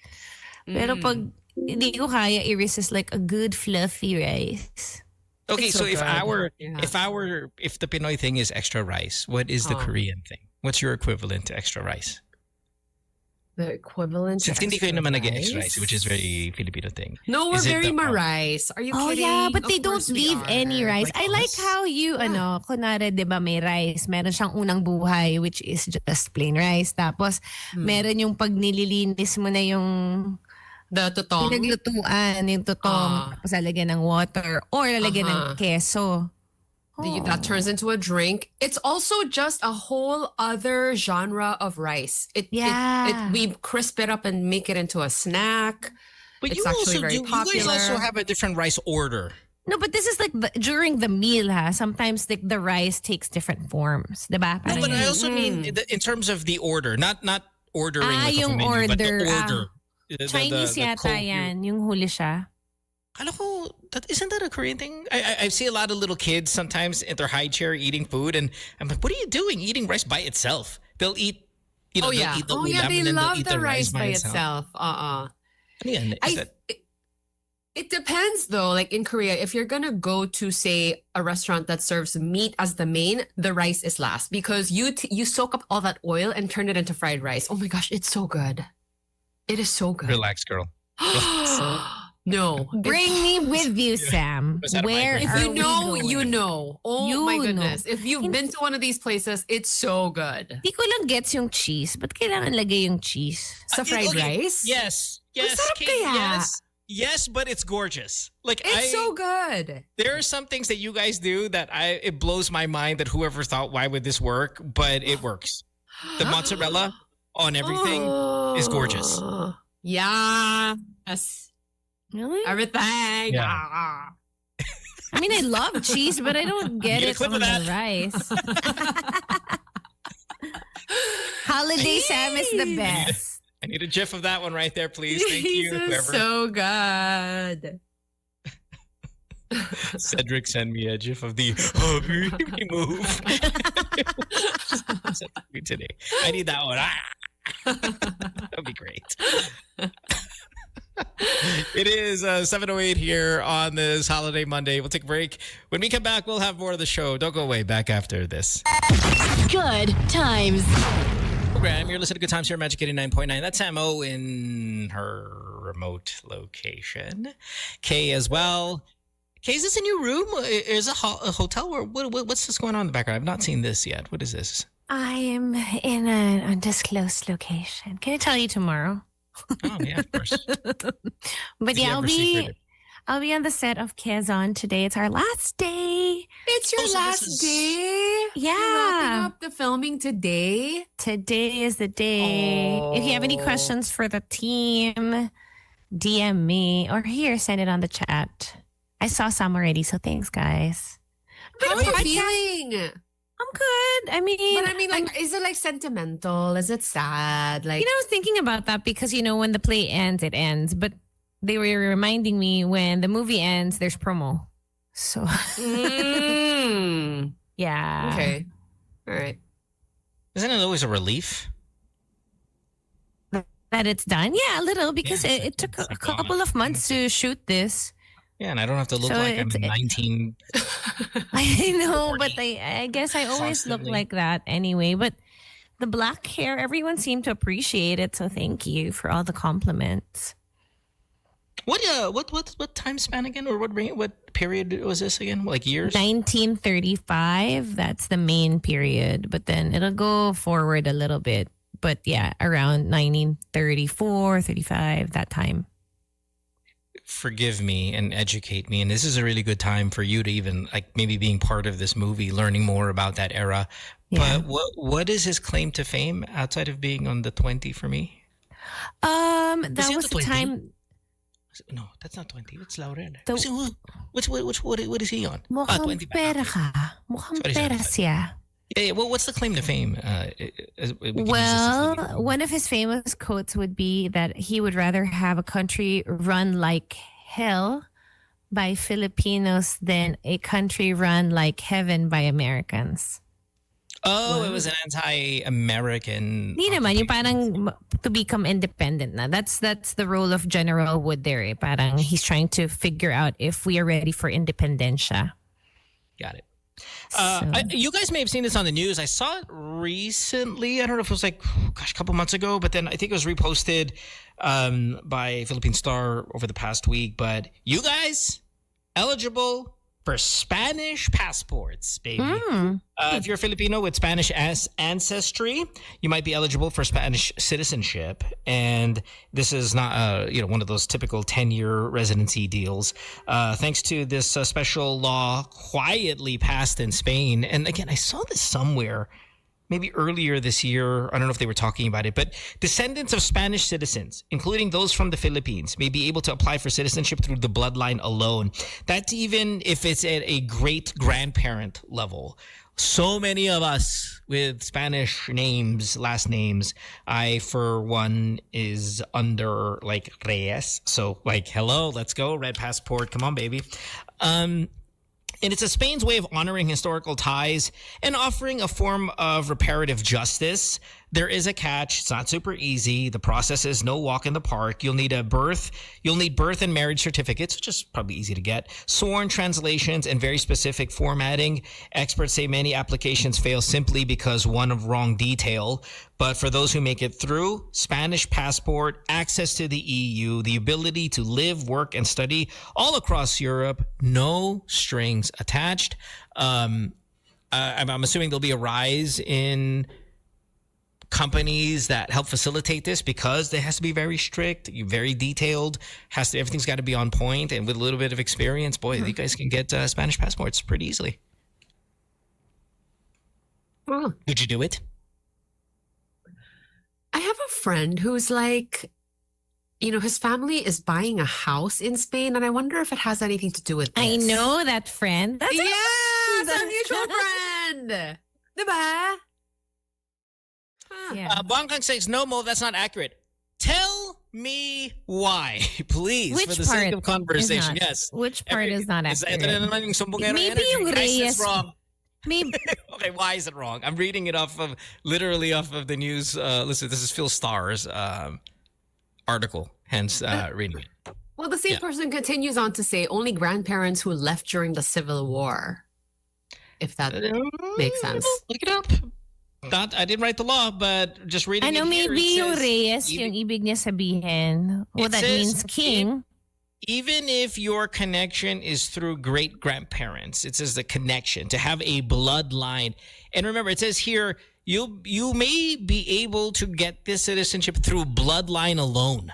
Pero pag hindi ko kaya i-resist like a good fluffy rice. Okay, It's so so if good. if the Pinoy thing is extra rice, what is the Korean thing? What's your equivalent to extra rice? The equivalent Since to hindi kayo extra naman rice? nag-extra rice, which is very Filipino thing. No, we're Is it very the- ma-rice. Are you Oh kidding? yeah, but Of they don't course we leave any are. rice. I like us? how you, kunwari, di ba may rice. Meron siyang unang buhay, which is just plain rice. Tapos, meron yung pag nililinis mo na yung The tutong. pinaglutuan, yung tutong, tapos lalagyan ng water, or lalagyan ng keso. That turns into a drink. It's also just a whole other genre of rice. We crisp it up and make it into a snack. But It's you actually also very you guys popular. also have a different rice order. No, but this is like during the meal, ha? Sometimes the rice takes different forms, diba? No, Parang but I yun. also mean in terms of the order, not ordering like yung a menu, but the order. order. Chinese the yata yan, yung huli siya. Alam ko, isn't that a Korean thing? I see a lot of little kids sometimes in their high chair eating food, and I'm like, what are you doing? Eating rice by itself? They'll eat, they'll eat the ulam, they and then love they'll eat the rice by itself. itself. Yan, It depends though. Like in Korea, if you're gonna go to say a restaurant that serves meat as the main, the rice is last because you soak up all that oil and turn it into fried rice. Oh my gosh, it's so good. It is so good. Relax, girl. No. Bring me with you, Sam. Was that a Where migraine? If are you we know, going? you know. Oh You my know. goodness. If you've been to one of these places, it's so good. Di ko lang gets yung cheese. Ba't kailangan lagay yung cheese? Sa fried rice? Yes. Yes. Masarap Kate, kaya? yes. Yes, but it's gorgeous. Like It's so good. there are some things that you guys do that it blows my mind that whoever thought, why would this work? But it works. The mozzarella on everything is gorgeous. Yeah. Yes. Really? Everything. Yeah. Ah. I mean, I love cheese, but I don't get Get a it clip on of that. the rice. Holiday Sam is the best. I need a gif of that one right there, please. Thank you. Jesus, Whoever. so good. Cedric, send me a gif of the move. Send me today. I need that one. That'd be great. It is 7:08 here on this holiday Monday. We'll take a break. When we come back, we'll have more of the show. Don't go away. Back after this. Good times. Program. You're listening to Good Times here at Magic 89.9. That's SAMO in her remote location. Kay as well. Kay, is this a new room? Is it a hotel? Or what's this going on in the background? I've not seen this yet. What is this? I am in an undisclosed location. Can I tell you tomorrow? Oh, yeah, of course. But The yeah, ever secretive. I'll be on the set of Quezon today. It's our last day. It's your Oh, so last this is- day. Yeah. You're wrapping up the filming today. Today is the day. If you have any Oh. questions for the team, DM me or here, send it on the chat. I saw some already, so thanks, guys. How are you podcast- feeling? I'm good. I mean, But I mean, like, is it like sentimental? Is it sad? Like, you know, I was thinking about that because, when the play ends, it ends. But they were reminding me when the movie ends, there's promo. So, yeah. Okay. All right. Isn't it always a relief? That it's done. Yeah, a little because Yeah, it took it's a like couple of months to shoot this. Yeah, and I don't have to look So like I'm it's- 19. I know, but I guess I always look Constantly. like that anyway. But the black hair, everyone seemed to appreciate it. So thank you for all the compliments. What time span again, or what period was this again? Like years? 1935, that's the main period. But then it'll go forward a little bit. But yeah, around 1934, 35, that time. Forgive me and educate me, and this is a really good time for you to even like maybe being part of this movie, learning more about that era. Yeah. But what is his claim to fame outside of being on the 20 for me? That he on was the the 20? time. No, that's not 20. It's Laurel. The- What is he on? Mukhang 20 ba? pera ka. Mukhang Sorry, pera sorry. siya. Yeah, well, what's the claim to fame? We can use this as the Well, beginning. one of his famous quotes would be that he would rather have a country run like hell by Filipinos than a country run like heaven by Americans. Oh, it was an anti-American. Hindi naman, yung parang to become independent na. That's the role of General Wood there. Eh. Parang he's trying to figure out if we are ready for independencia. Got it. So- You guys may have seen this on the news. I saw it recently. I don't know if it was like, a couple months ago, but then I think it was reposted by Philippine Star over the past week. But you guys eligible for Spanish passports, baby. If you're Filipino with Spanish ancestry, you might be eligible for Spanish citizenship. And this is not, one of those typical 10-year residency deals. Thanks to this special law quietly passed in Spain. And again, I saw this somewhere, maybe earlier this year. I don't know if they were talking about it, but descendants of Spanish citizens, including those from the Philippines, may be able to apply for citizenship through the bloodline alone. That's even if it's at a great-grandparent level. So many of us with Spanish names, last names, I, for one, is under, like, Reyes. So, like, hello, let's go, red passport, come on, baby. And it's Spain's way of honoring historical ties and offering a form of reparative justice. There is a catch. It's not super easy. The process is no walk in the park. You'll need birth and marriage certificates, which is probably easy to get, sworn translations, and very specific formatting. Experts say many applications fail simply because one of wrong detail. But for those who make it through, Spanish passport, access to the EU, the ability to live, work, and study all across Europe, no strings attached. I'm assuming there'll be a rise in companies that help facilitate this because it has to be very strict, very detailed. Everything's got to be on point, and with a little bit of experience, boy, you guys can get Spanish passports pretty easily. Oh. Would you do it? I have a friend who's like, his family is buying a house in Spain, and I wonder if it has anything to do with this. I know that friend. That's Yes, our mutual friend. Diba? Huh. Yeah. Bangkang says, no, Mo, that's not accurate. Tell me why, please, Which for the part sake of conversation. is not- Yes. Which part is not accurate? Ito na naman yung sumbongero Maybe energy. yung Guys, Reyes. that's wrong. Maybe Okay, why is it wrong? I'm reading it literally off of the news. Listen, this is Phil Starr's article, hence reading it. Well, the same person continues on to say only grandparents who left during the Civil War. If that makes sense. Look it up. I didn't write the law, but just reading ano, it here, maybe it yung says, Reyes yung ibig niya sabihin. Well, It that says means king. even if your connection is through great grandparents, it says the connection to have a bloodline. And remember, it says here, you may be able to get this citizenship through bloodline alone.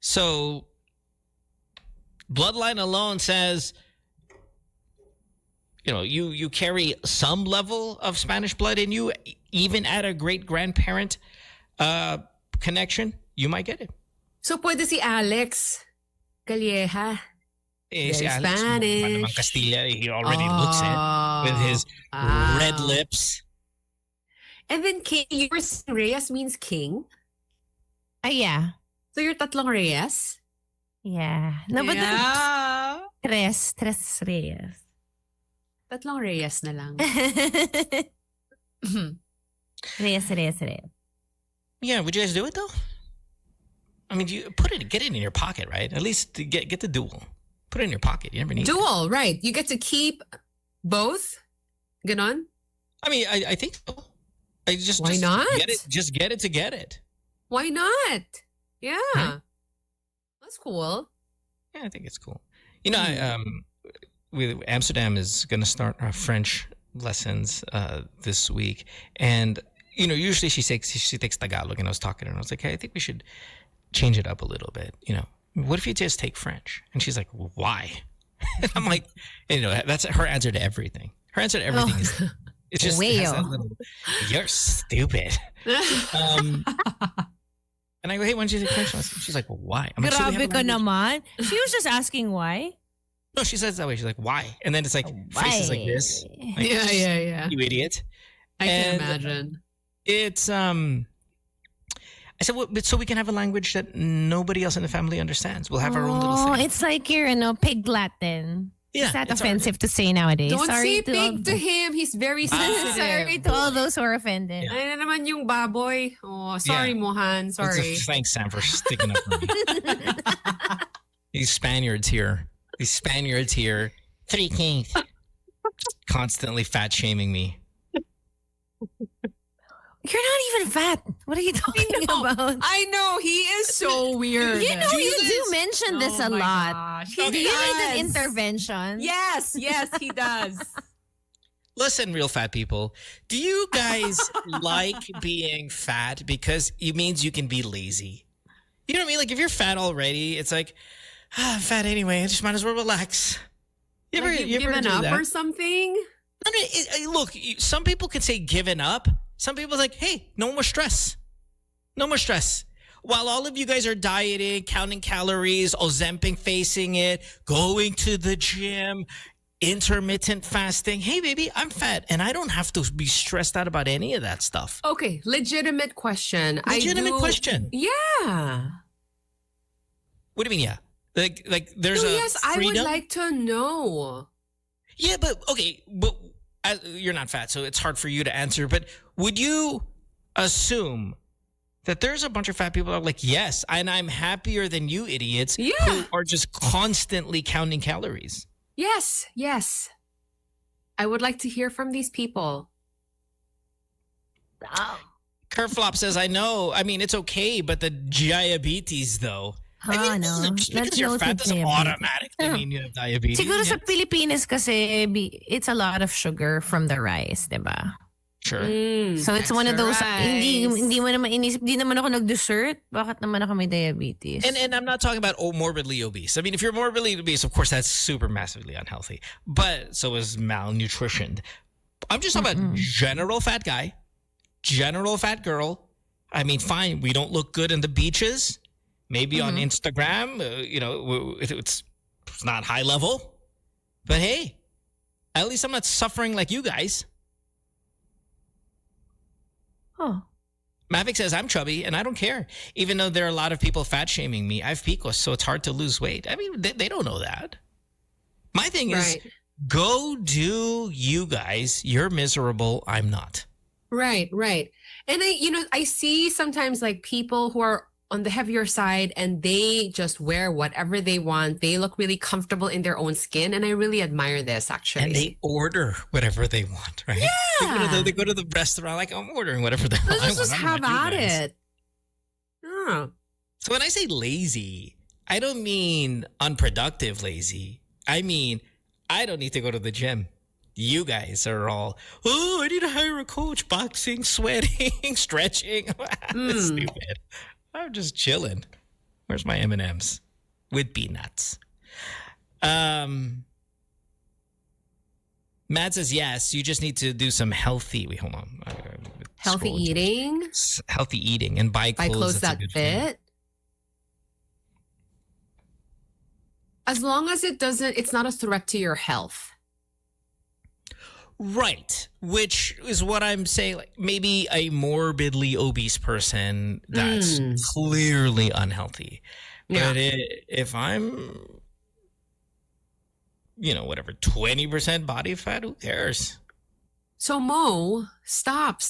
So bloodline alone says, you carry some level of Spanish blood in you, even at a great grandparent connection, you might get it. So, pwede si Alex Calleja. Si Very Alex, Spanish. naman Castilla, he already looks it with his red lips. And then king, your Reyes means king. Yeah. So you're tatlong Reyes? Yeah. No, but yeah. Tres Reyes. Tatlong Reyes na lang. Reyes. Yeah, would you guys do it though? I mean, you get it in your pocket, right? At least to get the dual. Put it in your pocket. You never need Dual, right. You get to keep both? Ganon? I mean, I think so. Why not? Just get it to get it. Why not? Yeah. Huh? That's cool. Yeah, I think it's cool. Amsterdam is going to start our French lessons this week, and usually she takes Tagalog, and I was talking to her, and I was like, hey, I think we should change it up a little bit. What if you just take French? And she's like, why? I'm like, that's her answer to everything. Her answer to everything is it's just has that little, you're stupid. And I go, hey, why don't you take French lesson? She's like, well, why? I'm like, Grabe ka naman. She was just asking why. No, she says that way. She's like, why? And then it's like faces like this. Like, Yeah. you idiot. I can imagine. It's I said, well, but so we can have a language that nobody else in the family understands. We'll have our own little thing. It's like your pig Latin. Yeah, Is that it's offensive to say nowadays? Don't Sorry say pig to him. He's very sensitive. Sorry to all those who are offended. Yeah. Ay na naman yung baboy. Oh, sorry, Yeah. Mohan. Sorry. Thanks, Sam, for sticking up for me. These Spaniards here. Three kings. Constantly fat shaming me. You're not even fat. What are you talking about? I know. He is so weird. You know, Do you you do mention this a my lot. gosh. Do He you need an does. intervention? Yes, he does. Listen, real fat people, do you guys like being fat because it means you can be lazy? You know what I mean? Like if you're fat already, it's like, I'm fat anyway. I just might as well relax. You ever given do up that? or something? I mean, look, some people can say given up. Some people are like, hey, no more stress. No more stress. While all of you guys are dieting, counting calories, Ozempic facing it, going to the gym, intermittent fasting. Hey, baby, I'm fat and I don't have to be stressed out about any of that stuff. Okay, legitimate question. Question. Yeah. What do you mean, yeah? Like there's No, a yes, I freedom? would like to know. Yeah, but okay, but you're not fat, so it's hard for you to answer. But would you assume that there's a bunch of fat people that are like, yes, and I'm happier than you idiots Yeah. who are just constantly counting calories? Yes. I would like to hear from these people. Kerflop says, I know. I mean, it's okay, but the diabetes, though. I mean, no. just because you're fat doesn't automatically mean you have diabetes. Siguro Yeah. sa Pilipinas kasi, it's a lot of sugar from the rice, diba? Sure. So it's one of those, rice. hindi mo naman inisip, hindi naman ako nag-dessert, bakit naman ako may diabetes? And I'm not talking about morbidly obese. I mean, if you're morbidly obese, of course, that's super massively unhealthy. But so is malnutrition. I'm just talking about general fat guy, general fat girl. I mean, fine, we don't look good in the beaches. Maybe on Instagram, it's not high level. But hey, at least I'm not suffering like you guys. Oh. Mavic says, I'm chubby and I don't care. Even though there are a lot of people fat shaming me, I have PCOS, so it's hard to lose weight. I mean, they don't know that. My thing is, go do you guys. You're miserable. I'm not. Right. And I see sometimes like people who are on the heavier side and they just wear whatever they want. They look really comfortable in their own skin. And I really admire this, actually. And they order whatever they want, right? Yeah. They go to the restaurant like, I'm ordering whatever they want. Let's just I'm have not you at guys. it. Oh. So when I say lazy, I don't mean unproductive lazy. I mean, I don't need to go to the gym. You guys are all, I need to hire a coach, boxing, sweating, stretching. That's stupid. I'm just chilling. Where's my M&Ms? With peanuts. Matt says, yes, you just need to do some healthy, wait, hold on. Healthy eating. Healthy eating and buy clothes, That fit. As long as it's not a threat to your health. Right, which is what I'm saying. Like maybe a morbidly obese person that's clearly unhealthy. Yeah. But if I'm, whatever, 20% body fat, who cares? So Mo, stop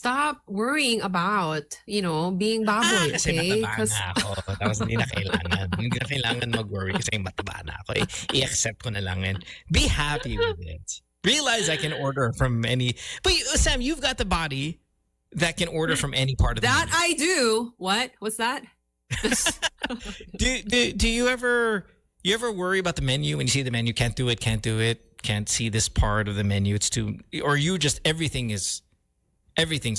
worrying about, being baboy, Kasi okay? mataba na ako. Tapos hindi na kailangan. Hindi na kailangan mag-worry kasi mataba na ako. I-accept ko na lang and be happy with it. Realize I can order from any... But Sam, you've got the body that can order from any part of the That menu. I do. What? What's that? Do you ever worry about the menu when you see the menu, can't do it, can't see this part of the menu, it's too... Or you just, everything's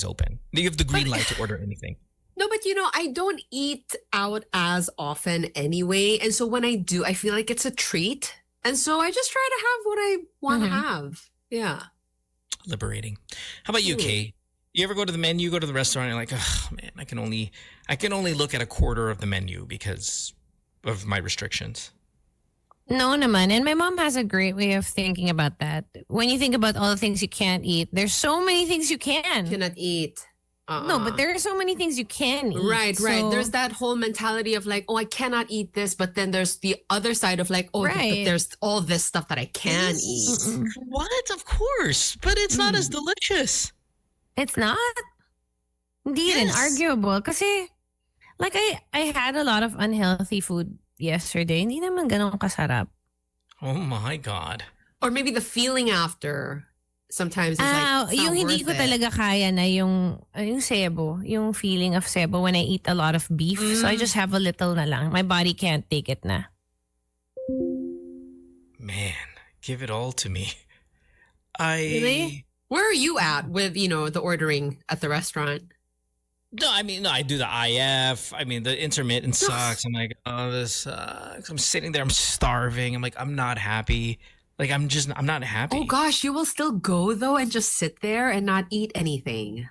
open. You have the green light to order anything. No, but I don't eat out as often anyway. And so when I do, I feel like it's a treat. And so I just try to have what I want to have. Yeah. Liberating. How about you, Kay? You ever go to the menu, go to the restaurant, and you're like, oh man, I can only look at a quarter of the menu because of my restrictions. No naman. And my mom has a great way of thinking about that. When you think about all the things you can't eat, there's so many things you can. Cannot eat. No, but there are so many things you can eat. Right. So, There's that whole mentality of like, oh, I cannot eat this, but then there's the other side of like, oh, but Right. there's all this stuff that I can eat. What? Of course. But it's not as delicious. it's not. Hindi rin Yes. arguable. Kasi, like, I had a lot of unhealthy food yesterday. Hindi naman ganun kasarap. Oh my God. Or maybe the feeling after sometimes is like, it's not yung hindi worth ko it. talaga kaya na yung sebo, yung feeling of sebo when I eat a lot of beef. So I just have a little na lang. My body can't take it na. Man, give it all to me. Really? Where are you at with, the ordering at the restaurant? No, I do the IF. I mean, the intermittent sucks. I'm like, oh, this sucks. I'm sitting there, I'm starving. I'm like, I'm not happy. Like, I'm not happy. Oh gosh, you will still go though and just sit there and not eat anything.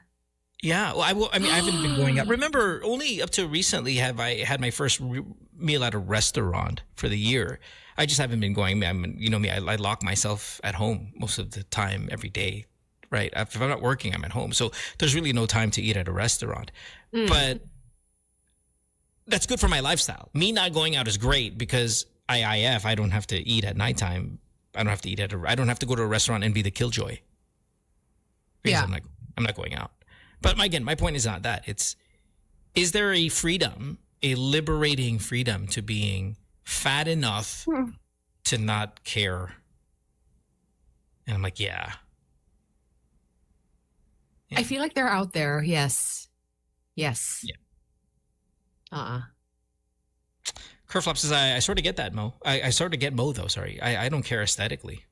Yeah, well, I haven't been going out. Remember, only up to recently have I had my first meal at a restaurant for the year. I just haven't been going. You know me, I lock myself at home most of the time, every day, right? If I'm not working, I'm at home. So there's really no time to eat at a restaurant. But that's good for my lifestyle. Me not going out is great because I don't have to eat at nighttime. I don't have to I don't have to go to a restaurant and be the killjoy. Because Yeah. I'm not going out. But again, my point is not that. Is there a freedom, a liberating freedom to being fat enough to not care? And I'm like, yeah. I feel like they're out there. Yes. Yes. Yeah. Kerflop says, I sort of get that, Mo. I sort of get Mo, though, sorry. I don't care aesthetically.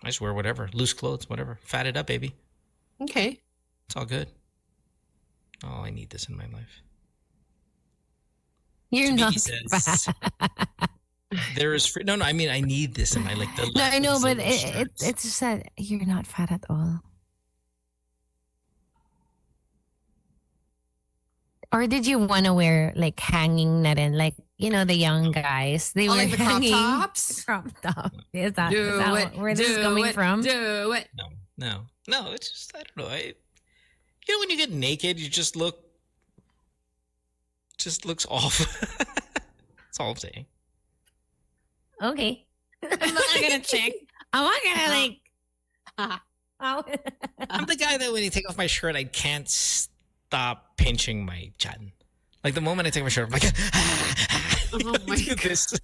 I just wear whatever. Loose clothes, whatever. Fat it up, baby. Okay. It's all good. Oh, I need this in my life. You're Tabiki not says, fat. there is free. No, I mean, I need this in my like. The No, I know, but it's it's just that you're not fat at all. Or did you want to wear like hanging na rin? Like, the young guys. They were like the crop hanging. tops? Crop top. Is that Do it. where this is coming from? Do it. No. It's just I don't know. When you get naked, you just looks off. That's all I'm saying. Okay. I'm not gonna check. I'm not gonna like. I'm the guy that when you take off my shirt, I can't stop pinching my chin. Like the moment I take my shirt, I'm like, Oh my do this.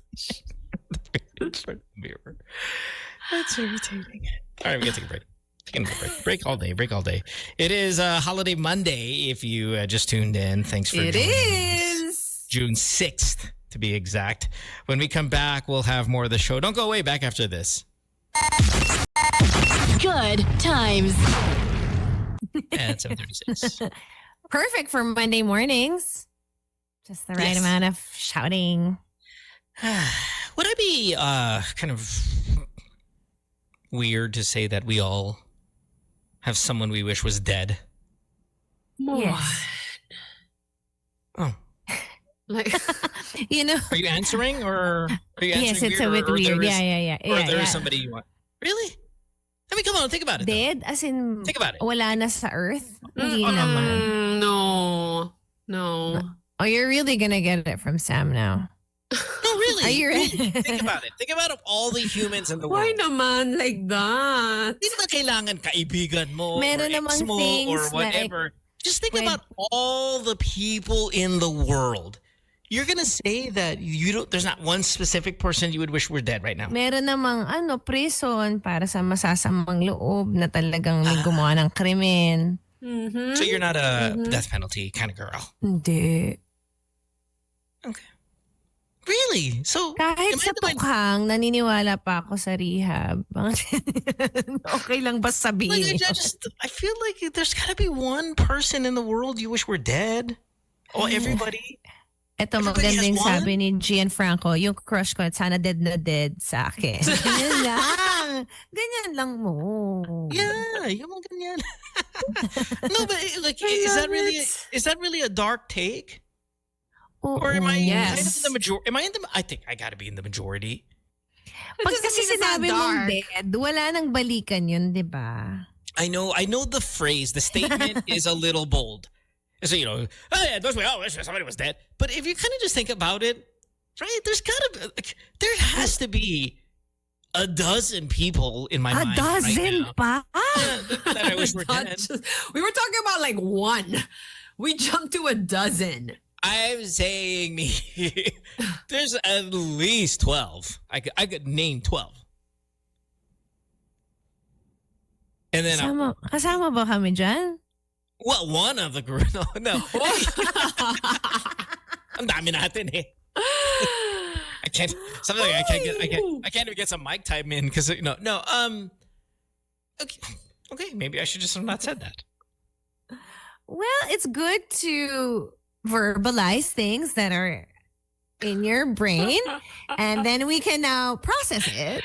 Mirror. That's irritating. All right, we gotta take a break. Break all day. It is Holiday Monday. If you just tuned in, thanks for It joining us. is. June 6th, to be exact. When we come back, we'll have more of the show. Don't go away. Back after this. Good times. At 7:36. Perfect for Monday mornings. Just the right Yes. amount of shouting. Would I be kind of weird to say that we all have someone we wish was dead? Yes. Oh. Like, Are you answering or are you answering Yes, it's weird, a bit or weird. there is- Yeah. Or there yeah. is somebody you want. Really? I mean, come on, think about it. though. Dead? As in, Think about it. wala na sa earth? Hindi naman. no. Oh, you're really gonna get it from Sam now. No, really. Are you ready? Think about it. Think about all the humans in the Why world. naman like that? Hindi naman kailangan kaibigan mo Meron or namang ex mo things or like whatever. Just think when- about all the people in the world. You're gonna say that there's not one specific person you would wish were dead right now. Meron namang prison para sa masasamang loob na talagang may gumawa ng krimen. Mm-hmm. So you're not a death penalty kind of girl. Hindi. Okay. Really? So Kahit am I sa the one- tukhang, naniniwala pa ako sa rehab. Okay lang ba sabihin? I feel like there's gotta be one person in the world you wish were dead. Oh, everybody. Ito Everybody magandang has one? sabi ni Gianfranco, yung crush ko, sana dead na dead sa akin. Ganyan lang. Ganyan lang mo. Yeah, yung mga ganyan. No, but like, is that really a dark take? Or am I Yes. kind of in the majority? I think I gotta be in the majority. Pag doesn't kasi mean it's not sinabi mong dark. dead, wala nang balikan yun, di ba? I know the phrase, the statement is a little bold. So, oh yeah, those way, somebody was dead. But if you kind of just think about it, right, there has to be a dozen people in my mind. A dozen right pa? that I wish were dead. We were talking about like one. We jumped to a dozen. I'm saying there's at least 12. I could name 12. And then Kasama ba kami dyan? well, one of the group. No. Ang dami natin eh. I can't even get some mic time in because no. Okay, maybe I should just have not said that. Well, it's good to verbalize things that are in your brain, and then we can now process it.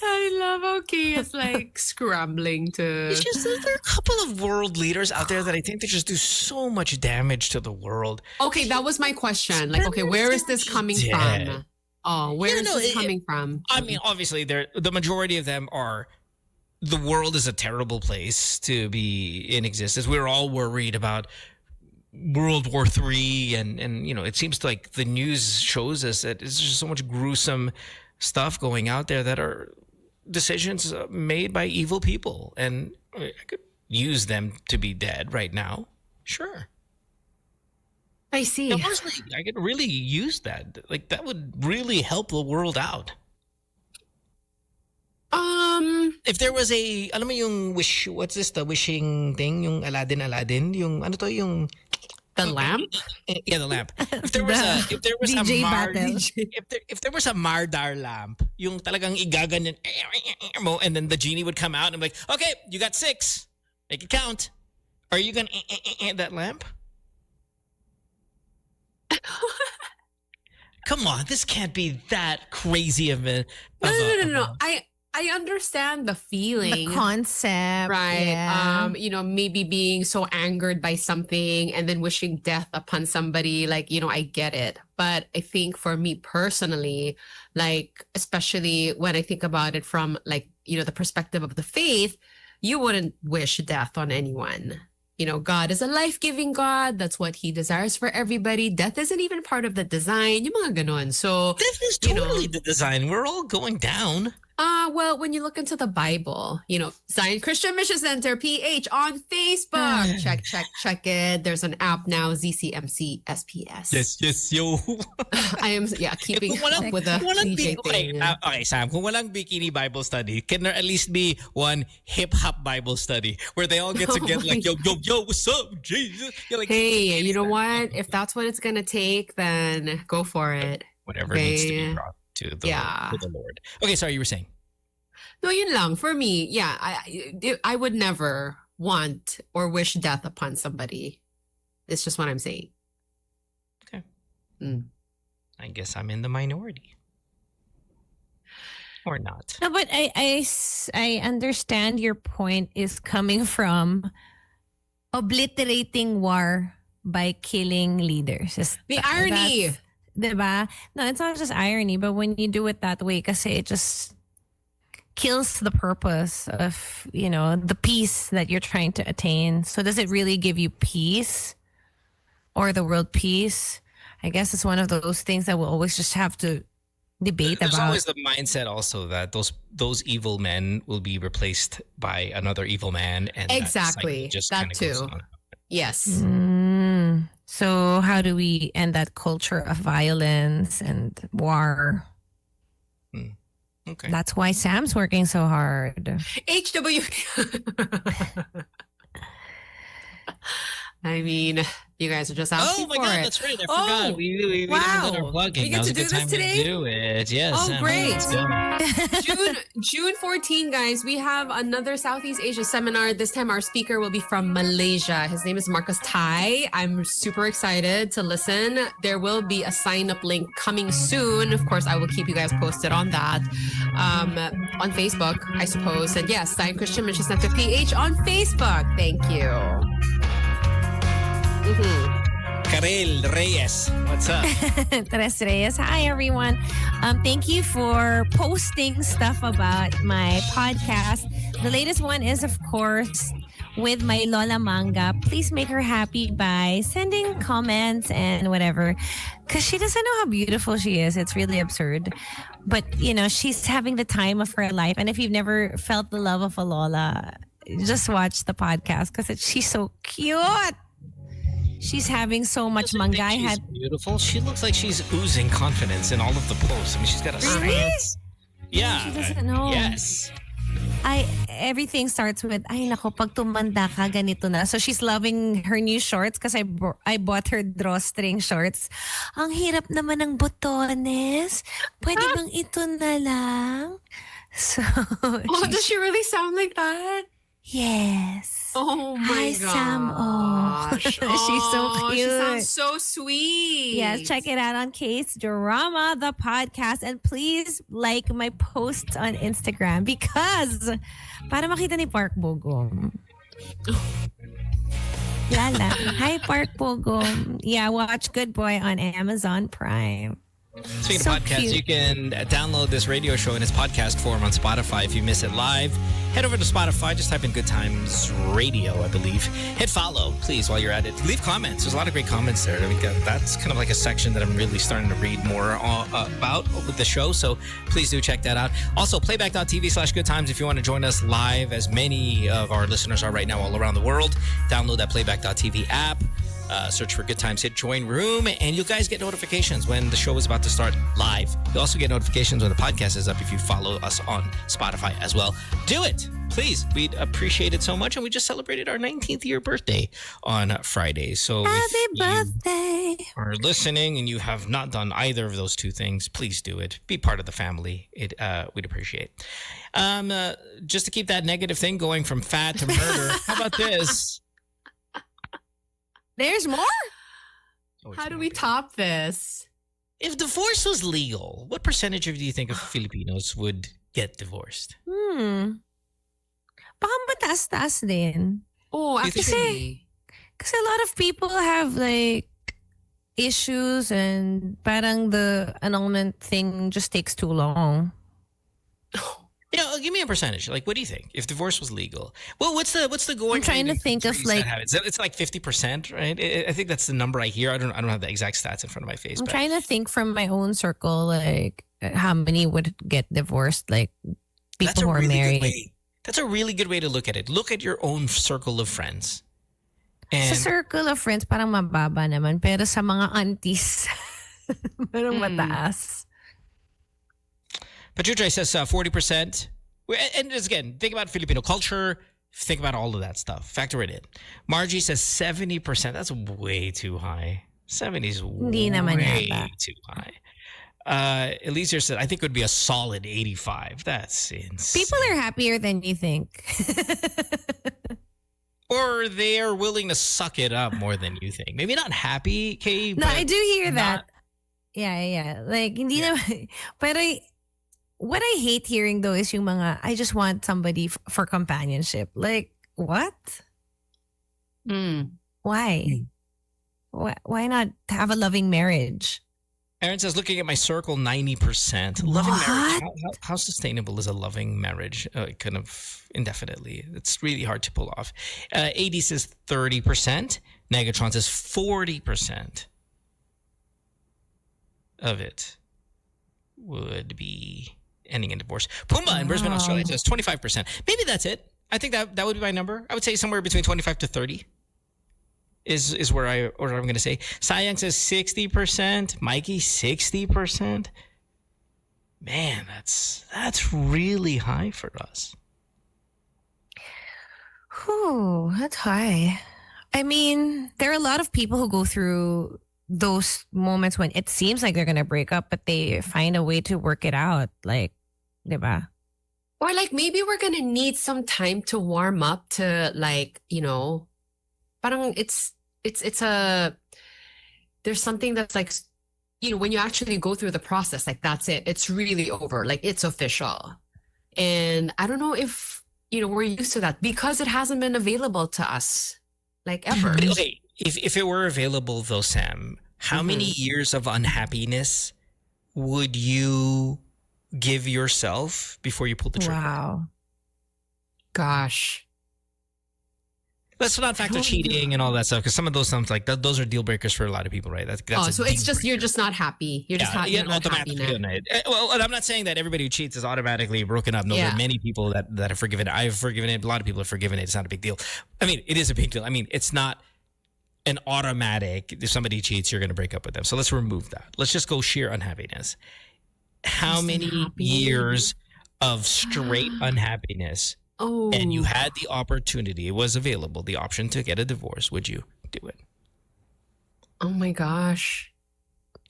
I love how Kay is like scrambling to. It's just that there are a couple of world leaders out there that I think they just do so much damage to the world. Okay, that was my question. Like, okay, where is this coming from? Oh, where is this coming from? I mean, obviously, the majority of them are. The world is a terrible place to be in existence. We're all worried about World War III, and it seems like the news shows us that it's just so much gruesome stuff going out there that are decisions made by evil people, and I could use them to be dead right now. Sure. I see. Honestly, I could really use that. Like, that would really help the world out. If there was alam mo yung wish, what's this, the wishing thing, yung Aladdin, yung ano to, yung the lamp? Yeah, the lamp. If there was a DJ battle. If there was a Mardar lamp, yung talagang igaganyan mo, and then the genie would come out and be like, okay, you got 6. Make it count. Are you gonna that lamp? Come on, this can't be that crazy of a. No. I understand the feeling. The concept. Right. Yeah. Maybe being so angered by something and then wishing death upon somebody. Like, I get it. But I think for me personally, like, especially when I think about it from like, the perspective of the faith, you wouldn't wish death on anyone. God is a life-giving God. That's what He desires for everybody. Death isn't even part of the design. Yung mga ganon. So, this is totally the design. We're all going down. Well, when you look into the Bible, Zion Christian Mission Center, PH on Facebook. Check it. There's an app now, ZCMC SPS. Yes, yo. I am, keeping up with the DJ thing. Okay, Sam, kung walang bikini Bible study, can there at least be one hip-hop Bible study where they all get together like, yo, what's up, Jesus? You're like, hey, you know what? If that's what it's going to take, then go for it. Whatever needs to be brought to the Lord. Okay, sorry, you were saying. No, yun lang. For me, I would never want or wish death upon somebody. It's just what I'm saying. Okay. I guess I'm in the minority. Or not. No, but I understand your point is coming from obliterating war by killing leaders. The irony. Diba? No, it's not just irony, but when you do it that way, kasi it just kills the purpose of, the peace that you're trying to attain. So does it really give you peace or the world peace? I guess it's one of those things that we'll always just have to debate There's about. There's always the mindset also that those evil men will be replaced by another evil man. And exactly. That too. Yes. So how do we end that culture of violence and war? Okay. That's why Sam's working so hard. HW. I mean, you guys are just asking for it. Oh my God, that's right. I forgot. We didn't do our plugging. We get to do this today? To do it. Yes. Oh, great. June 14, guys, we have another Southeast Asia seminar. This time our speaker will be from Malaysia. His name is Marcus Tai. I'm super excited to listen. There will be a sign-up link coming soon. Of course, I will keep you guys posted on that. On Facebook, I suppose. And yes, Zion Christian Mission Center PH on Facebook. Thank you. Karylle Reyes, what's up? Tres Reyes. Hi, everyone. Thank you for posting stuff about my podcast. The latest one is, of course, with my Lola Manga. Please make her happy by sending comments and whatever. Because she doesn't know how beautiful she is. It's really absurd. But, she's having the time of her life. And if you've never felt the love of a Lola, just watch the podcast because she's so cute. She's having so much manga. She's beautiful. She looks like she's oozing confidence in all of the posts. I mean, she's got a stance. Yeah. She doesn't know. Yes. Everything starts with, ay nako, pag tumanda ka, ganito na. So she's loving her new shorts because I bought her drawstring shorts. Ang hirap naman ng botones. Pwede bang ito na lang? So, does she really sound like that? Yes. Oh my God. SAMO. She's so cute. She sounds so sweet. Yes, check it out on Case Drama, the podcast. And please like my posts on Instagram because para makita ni Park Bogom. Lala. Hi, Park Bogom. Yeah, watch Good Boy on Amazon Prime. Speaking of podcasts, cute. you can download this radio show in its podcast form on Spotify if you miss it live. Head over to Spotify, just type in Good Times Radio, I believe. Hit follow, please, while you're at it. Leave comments. There's a lot of great comments there. I mean, that's kind of like a section that I'm really starting to read more about with the show, so please do check that out. Also, playback.tv/goodtimes if you want to join us live, as many of our listeners are right now all around the world. Download that playback.tv app. Search for Good Times, hit join room, and you guys get notifications when the show is about to start live. You'll also get notifications when the podcast is up if you follow us on Spotify as well. Do it, please. We'd appreciate it so much, and we just celebrated our 19th year birthday on Friday. So Happy birthday. are listening and you have not done either of those two things, please do it. Be part of the family. We'd appreciate. Just to keep that negative thing going from fat to murder, how about this? There's more? How do we top this? If divorce was legal, what percentage do you think of Filipinos would get divorced? Baka mataas-taas din. Oh, actually. Kasi a lot of people have like issues and parang the annulment thing just takes too long. Give me a percentage. Like, what do you think if divorce was legal? Well, what's the going? I'm trying to think of like it's like 50%, right? I think that's the number I hear. I don't have the exact stats in front of my face. I'm trying to think from my own circle, like how many would get divorced, like people who are married. That's a really good way to look at it. Look at your own circle of friends. And Sa circle of friends, parang mababa naman. Pero sa mga aunties, parang mataas. Pachucha says 40%. And just again, think about Filipino culture. Think about all of that stuff. Factor it in. Margie says 70%. That's way too high. 70 is way too high. Eliezer said, I think it would be a solid 85. That's insane. People are happier than you think. Or they are willing to suck it up more than you think. Maybe not happy, Kay. No, I do hear that. Yeah. Like, hindi na, pero what I hate hearing though is yung mga, I just want somebody for companionship. Like, what? Why? Why not have a loving marriage? Aaron says, looking at my circle, 90%. Loving marriage. How sustainable is a loving marriage? Kind of indefinitely. It's really hard to pull off. AD says 30%. Negatron says 40% of it would be ending in divorce. Pumbaa in Brisbane, Australia says 25%. Maybe that's it. I think that would be my number. I would say somewhere between 25 to 30 is where I'm going to say. Sayang says 60%. Mikey, 60%. Man, that's really high for us. Whew, that's high. I mean, there are a lot of people who go through those moments when it seems like they're going to break up, but they find a way to work it out. Like, diba? Or like maybe we're going to need some time to warm up to like, parang there's something that's like, when you actually go through the process, like that's it. It's really over. Like it's official. And I don't know if, we're used to that because it hasn't been available to us like ever. Okay. If it were available though, Sam, how many years of unhappiness would you give yourself before you pull the trigger? Wow. Gosh. Let's not factor cheating and all that stuff, because some of those sounds like those are deal breakers for a lot of people, right? That's so it's just you're just not happy. You're just you're not happy now. Well, and I'm not saying that everybody who cheats is automatically broken up. No, there are many people that have forgiven it. I've forgiven it. A lot of people have forgiven it. It's not a big deal. I mean, it is a big deal. I mean, it's not an automatic. If somebody cheats, you're going to break up with them. So let's remove that. Let's just go sheer unhappiness. How many years of straight unhappiness? Oh. And you had the opportunity, it was available, the option to get a divorce, would you do it? Oh my gosh.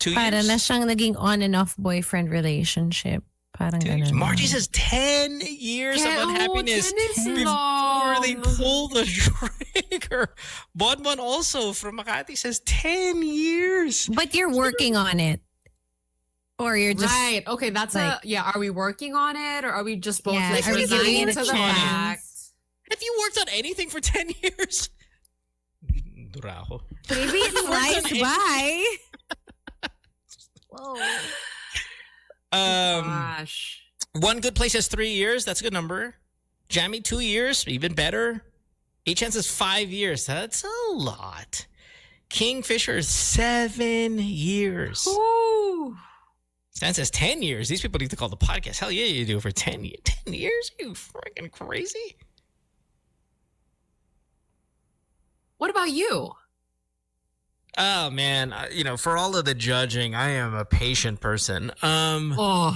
2 years? Para na siyang naging on and off boyfriend relationship. Parang ganun. Margie says 10 years of unhappiness 10 before they pull the trigger. Bonbon also from Makati says 10 years. But you're working on it. Or you're just right. Okay, that's like, are we working on it, or are we just both are we giving it a to the chance? fact? Have you worked on anything for 10 years? Durajo. Maybe it flies by. Whoa. Gosh. One good place is 3 years. That's a good number. Jammy, 2 years, even better. 8 chances, 5 years. That's a lot. Kingfisher, 7 years. Ooh. Stan says 10 years. These people need to call the podcast. Hell yeah, you do for 10 years. 10 years? Are you freaking crazy? What about you? Oh, man. For all of the judging, I am a patient person. 5.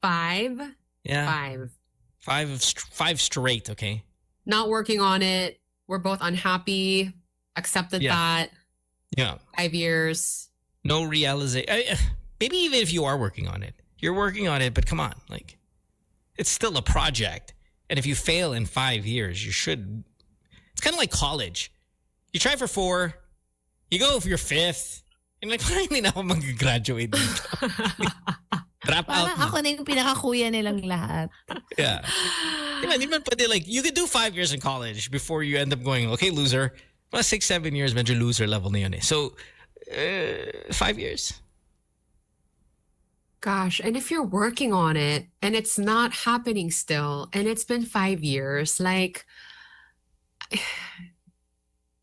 5? Yeah. 5 straight, okay? Not working on it. We're both unhappy. Accepted that. Yeah. 5 years. No realization. Maybe even if you are working on it. You're working on it, but come on. Like, it's still a project. And if you fail in 5 years, you should. It's kind of like college. You try for 4. You go for your 5th. And like, parang hindi na ako mag-graduate dito. Drop out. Parang ako na yung pinaka-kuya nilang lahat. Yeah. Hindi man pwede, like, you could do 5 years in college before you end up going, okay, loser. Well, 6-7 years, medyo loser level na yun eh. So, 5 years. Gosh, and if you're working on it and it's not happening still, and it's been 5 years, like,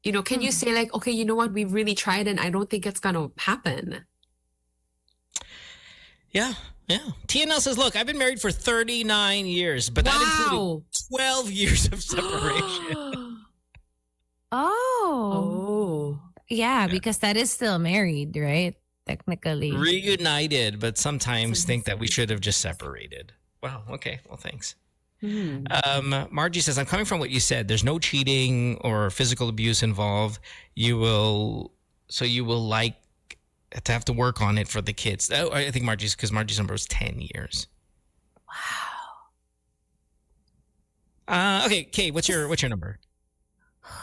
can you say like, okay, you know what, we really tried and I don't think it's gonna happen. Yeah. TNL says, look, I've been married for 39 years, but that included 12 years of separation. Oh. Yeah, because that is still married, right? Technically. Reunited, but sometimes think that we should have just separated. Wow. Okay. Well, thanks. Margie says, I'm coming from what you said. There's no cheating or physical abuse involved. You will like to have to work on it for the kids. Oh, I think because Margie's number was 10 years. Wow. Okay, Kay, what's your number?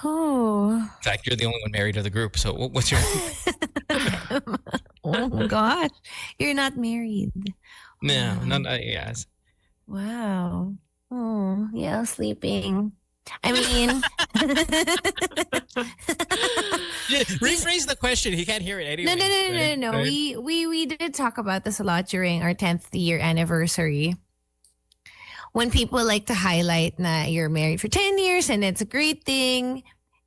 Oh. In fact, you're the only one married to the group. So what's your Oh gosh. You're not married. No, yes. Wow. Oh, yeah, sleeping. I mean, rephrase the question. He can't hear it anyway. No. We did talk about this a lot during our 10th year anniversary. When people like to highlight na you're married for 10 years and it's a great thing,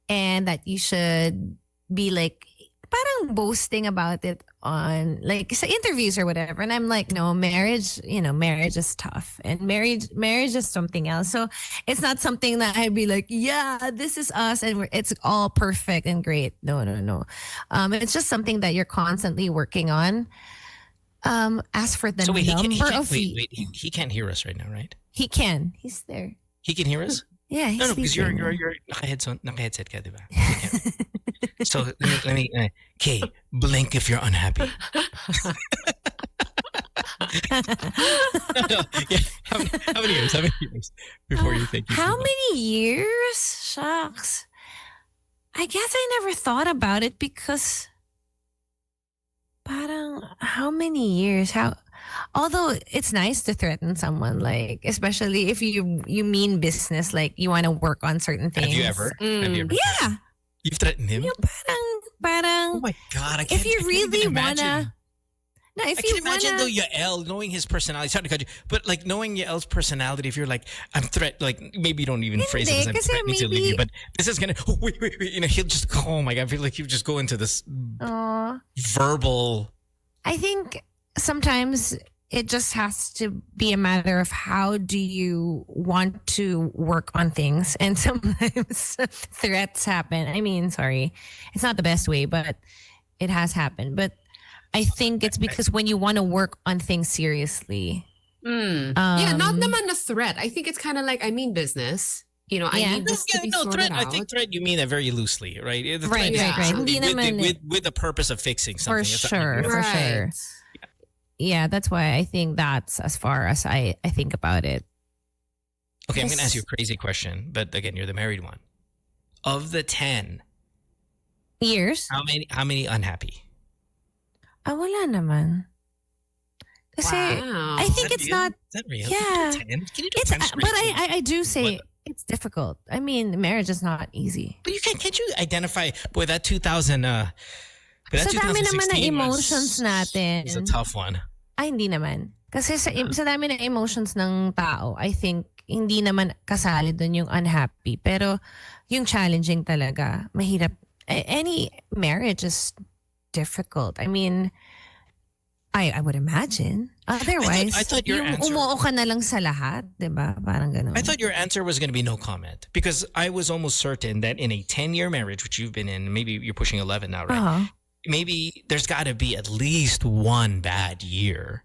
and that you should be like parang boasting about it on like sa interviews or whatever. And I'm like, no, marriage is tough, and marriage is something else. So it's not something that I'd be like, yeah, this is us and it's all perfect and great. No. It's just something that you're constantly working on. As for the he can't hear us right now, right? He can. He's there. He can hear us? Yeah, he's No, because you're naka-headset ka, diba? So let me Kay, blink if you're unhappy. How many years before you think? How many years? Shucks. I guess I never thought about it because parang how many years? Although it's nice to threaten someone, like especially if you mean business, like you want to work on certain things. Have you ever? Yeah. You've threatened him? Parang. Oh my God! I can't. If you really even imagine. wanna. No, if I you can imagine wanna, though Yael, knowing his personality. Sorry to cut you, but like knowing Yael's personality, if you're like, I'm like maybe you don't even phrase it as I'm kasi threatening to leave you, maybe- but this is gonna. Oh, wait, you know, he'll just. Oh my god, I feel like he'll just go into this verbal. I think sometimes it just has to be a matter of how do you want to work on things. And sometimes threats happen. I mean, sorry, it's not the best way, but it has happened. But I think it's because when you want to work on things seriously. Yeah, not naman a threat. I think it's kind of like, I mean business. You know, I Yeah. need this to be sorted threat. out. I think threat. You mean that very loosely, right? The threat Right, is right. usually Hindi naman with the purpose of fixing something. For It's not sure, like- for sure. Yeah, that's why I think that's as far as I think about it. Okay, I'm going to ask you a crazy question, but again, you're the married one. Of the 10, Years? how many unhappy? Wala naman. Kasi Wow. I think it's not. Is that real? Yeah. Can you do It's 10 straight? but I do say What? it's difficult. I mean, marriage is not easy. But can't you identify, boy, that 2000, that Sa dami naman ng 2016 emotions natin. is a tough one. Ay, hindi naman. Kasi sa dami ng emotions ng tao, I think hindi naman kasali doon yung unhappy. Pero yung challenging talaga, mahirap. Any marriage is difficult. I mean, I would imagine. Otherwise, I thought your yung answer- umuo ka na lang sa lahat, di ba? Parang ganun. I thought your answer was going to be no comment because I was almost certain that in a 10-year marriage, which you've been in, maybe you're pushing 11 now, right? Uh-huh. Maybe there's got to be at least one bad year.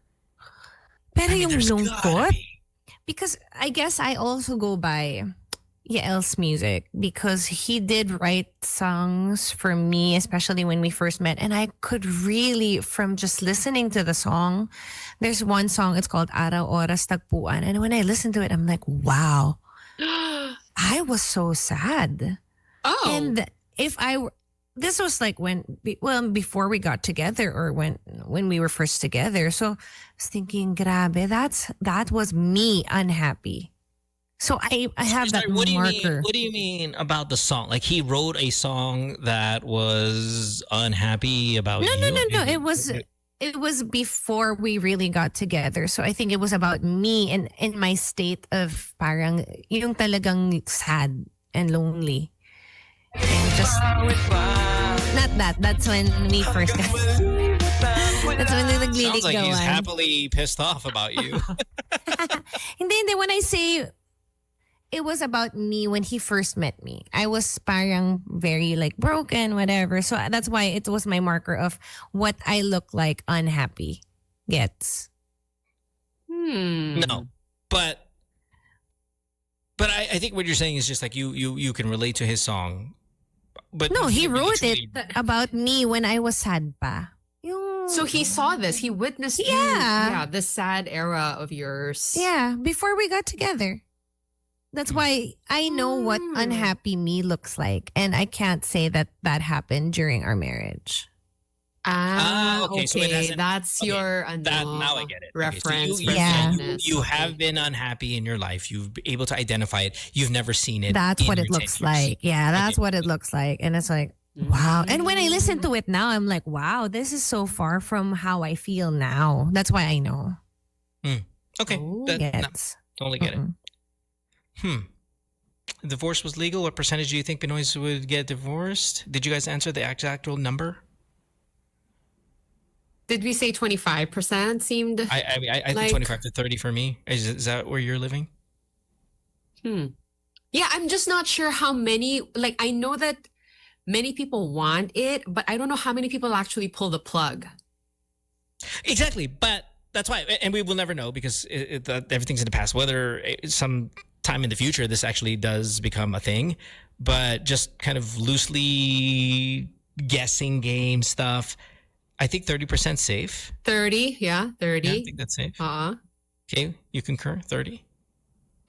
Pero I mean, yung there's gotta lungkot, be. because I guess I also go by Yael's music because he did write songs for me, especially when we first met. And I could really, from just listening to the song, there's one song, it's called Araw Oras Tagpuan. And when I listen to it, I'm like, wow, I was so sad. Oh. And if I were, this was like before we got together or when we were first together. So I was thinking, grabe, that was me unhappy. So I have that Sorry, what marker. What do you mean about the song? Like he wrote a song that was unhappy about you? No. It was before we really got together. So I think it was about me and in my state of parang yung talagang sad and lonely. And just not that. That's when we first got. That's when we Sounds like he's nagliligawan. happily pissed off about you. Hindi. When I say it was about me when he first met me, I was parang very like broken, whatever. So that's why it was my marker of what I look like unhappy gets. No, but I think what you're saying is just like you can relate to his song. But No, he you wrote it truly- about me when I was sad pa. Yung, So he saw this. He witnessed you. Yeah. Yeah, the sad era of yours. yeah, before we got together. That's why I know what unhappy me looks like. And I can't say that happened during our marriage. okay, so it hasn't- That's okay, your now I get it. Okay, so reference. you, Yeah. you have been unhappy in your life. You've been able to identify it. You've never seen it. That's in what it your looks 10 years. like. Yeah, that's Okay. what it looks like. And it's like, wow. And when I listen to it now, I'm like, wow, this is so far from how I feel now. That's why I know. Okay, Oh, no, Yes. totally get it. Divorce was legal. What percentage do you think Pinoys would get divorced? Did you guys answer the actual number? Did we say 25%? Seemed. I think Like- 25 to 30 for me. Is that where you're living? Yeah, I'm just not sure how many. Like, I know that many people want it, but I don't know how many people actually pull the plug. Exactly, but that's why, and we will never know because everything's in the past. Whether some time in the future this actually does become a thing, but just kind of loosely guessing game stuff. I think 30% safe. 30, yeah, 30. Yeah, I think that's safe. Okay, you concur? 30?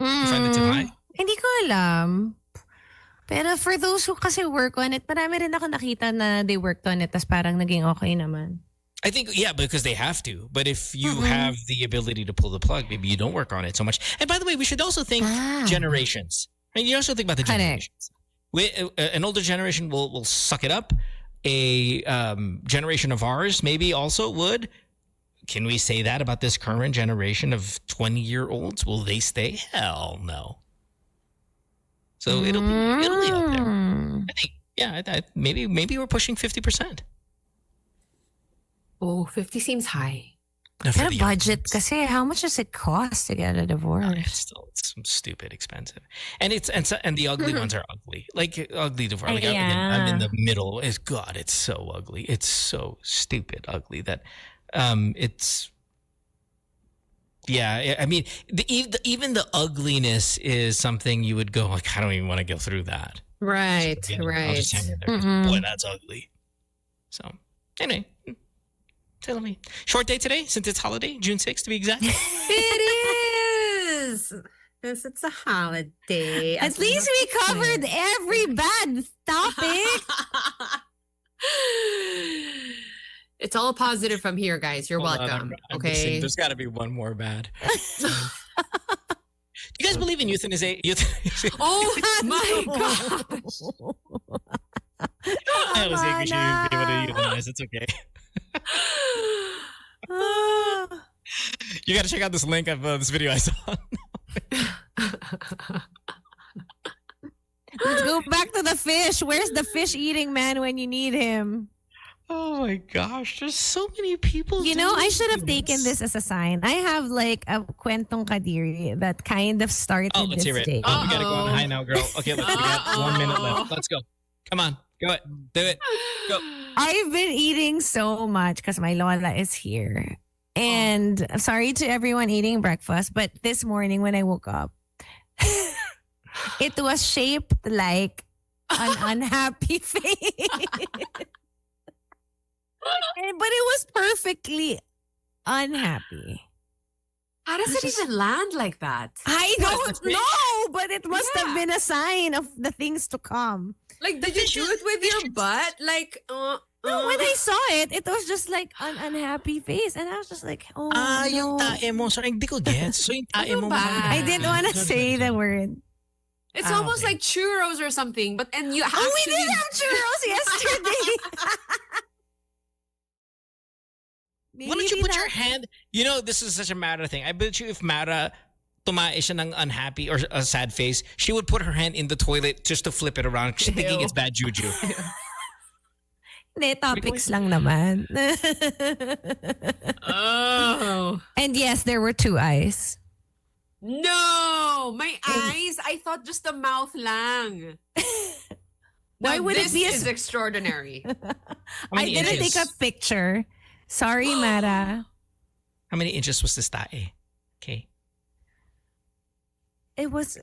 You find it too high? Hindi ko alam. Pero for those who kasi work on it, marami rin ako nakita na they worked on it tas parang naging okay naman. I think, yeah, because they have to. But if you have the ability to pull the plug, maybe you don't work on it so much. And by the way, we should also think generations. I mean, you also think about the Correct. generations. An older generation will suck it up. A generation of ours maybe also would. can we say that about this current generation of 20-year-olds? Will they stay? Hell no. So it'll be out there. I think, maybe we're pushing 50%. Oh, 50 seems high. No, for Got the a budget kasi how much does it cost to get a divorce? It's stupid expensive, and the ugly ones are ugly, like ugly divorce. Like I'm in the middle. It's so ugly. It's so stupid ugly that it's. Yeah, I mean, even the ugliness is something you would go like, I don't even want to go through that. Right, So, right. I'll just hang in there. Boy, that's ugly. So anyway. Tell me. Short day today, since it's holiday, June 6th to be exact. It is. Because it's a holiday. At least we covered every bad topic. It's all positive from here, guys. You're welcome. I'm okay. missing. There's got to be one more bad. Do you guys believe in euthanasia? Oh my gosh. I was saying we shouldn't be able to euthanize. It's okay. You got to check out this link of this video I saw. Let's go back to the fish. Where's the fish eating man when you need him? Oh my gosh, there's so many people. You know, I should have taken this as a sign. I have like a kwentong kadiri that kind of started let's this hear it. day. Oh, we got to go on high now, girl. Okay, we got 1 minute left. Let's go. Come on. Go it. Do it. Go. I've been eating so much because my lola is here. And I'm sorry to everyone eating breakfast, but this morning when I woke up, it was shaped like an unhappy face. But it was perfectly unhappy. How does it even land like that? I don't know, but it must have been a sign of the things to come. Like, did you do it with your butt? Like, No, when I saw it, it was just like an unhappy face. And I was just like, oh, yung no. tae mo. So, hindi ko gets. So, yung tae mo. I didn't want to say the word. It's almost like churros or something. But and you actually... Oh, we did have churros yesterday. Why don't you put your hand? You know, this is such a Mara thing. I bet you if Mara tumae siya ng unhappy or a sad face, she would put her hand in the toilet just to flip it around. She's thinking it's bad juju. Hindi, topics lang naman. Oh. And yes, there were 2 eyes. No! My eyes? I thought just the mouth lang. Why Now, would this it be is extraordinary. I didn't take a picture. Sorry, Mara. How many inches was this tae? Okay. It was...